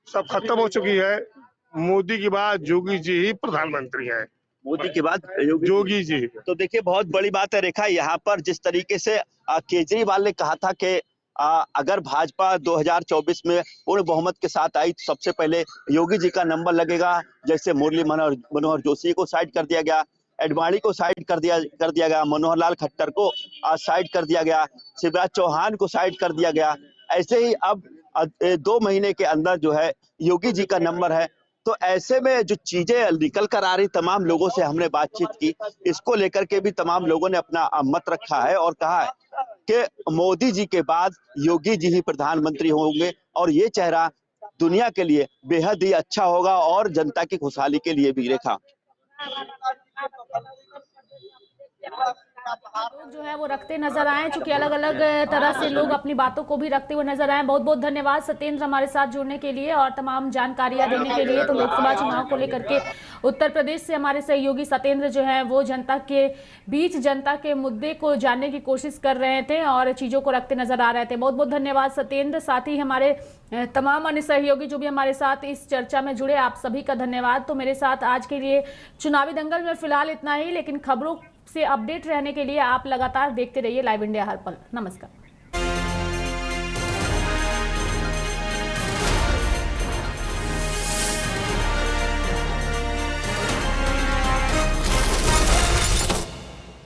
सब खत्म हो चुकी है। मोदी के बाद योगी जी ही प्रधानमंत्री है। मोदी के बाद योगी जी। तो देखिए बहुत बड़ी बात है रेखा, यहाँ पर जिस तरीके से केजरीवाल ने कहा था कि अगर भाजपा 2024 में पूर्ण बहुमत के साथ आई तो सबसे पहले योगी जी का नंबर लगेगा। जैसे मुरली मनोहर जोशी को साइड कर दिया गया, एडवाणी को साइड कर दिया गया, मनोहर लाल खट्टर को साइड कर दिया गया, शिवराज चौहान को साइड कर दिया गया। ऐसे ही अब 2 महीने के अंदर जो है योगी जी का नंबर है। तो ऐसे में जो चीजें निकल कर आ रही, तमाम लोगों से हमने बातचीत की, इसको लेकर के भी तमाम लोगों ने अपना मत रखा है और कहा है कि मोदी जी के बाद योगी जी ही प्रधानमंत्री होंगे और ये चेहरा दुनिया के लिए बेहद ही अच्छा होगा और जनता की खुशहाली के लिए भी। रेखा लोग जो है वो रखते नजर आए, चूंकि अलग अलग तरह से लोग अपनी बातों को भी रखते हुए नजर आए। बहुत बहुत धन्यवाद सत्येंद्र हमारे साथ जुड़ने के लिए और तमाम जानकारियां देने के लिए। तो लोकसभा चुनाव को लेकर के उत्तर प्रदेश से हमारे सहयोगी सत्येंद्र जो है वो जनता के बीच जनता के मुद्दे को जानने की कोशिश कर रहे थे और चीजों को रखते नजर आ रहे थे। बहुत बहुत धन्यवाद सत्येंद्र। साथ ही हमारे तमाम अन्य सहयोगी जो भी हमारे साथ इस चर्चा में जुड़े, आप सभी का धन्यवाद। तो मेरे साथ आज के लिए चुनावी दंगल में फिलहाल इतना ही, लेकिन खबरों से अपडेट रहने के लिए आप लगातार देखते रहिए लाइव इंडिया हर पल। नमस्कार।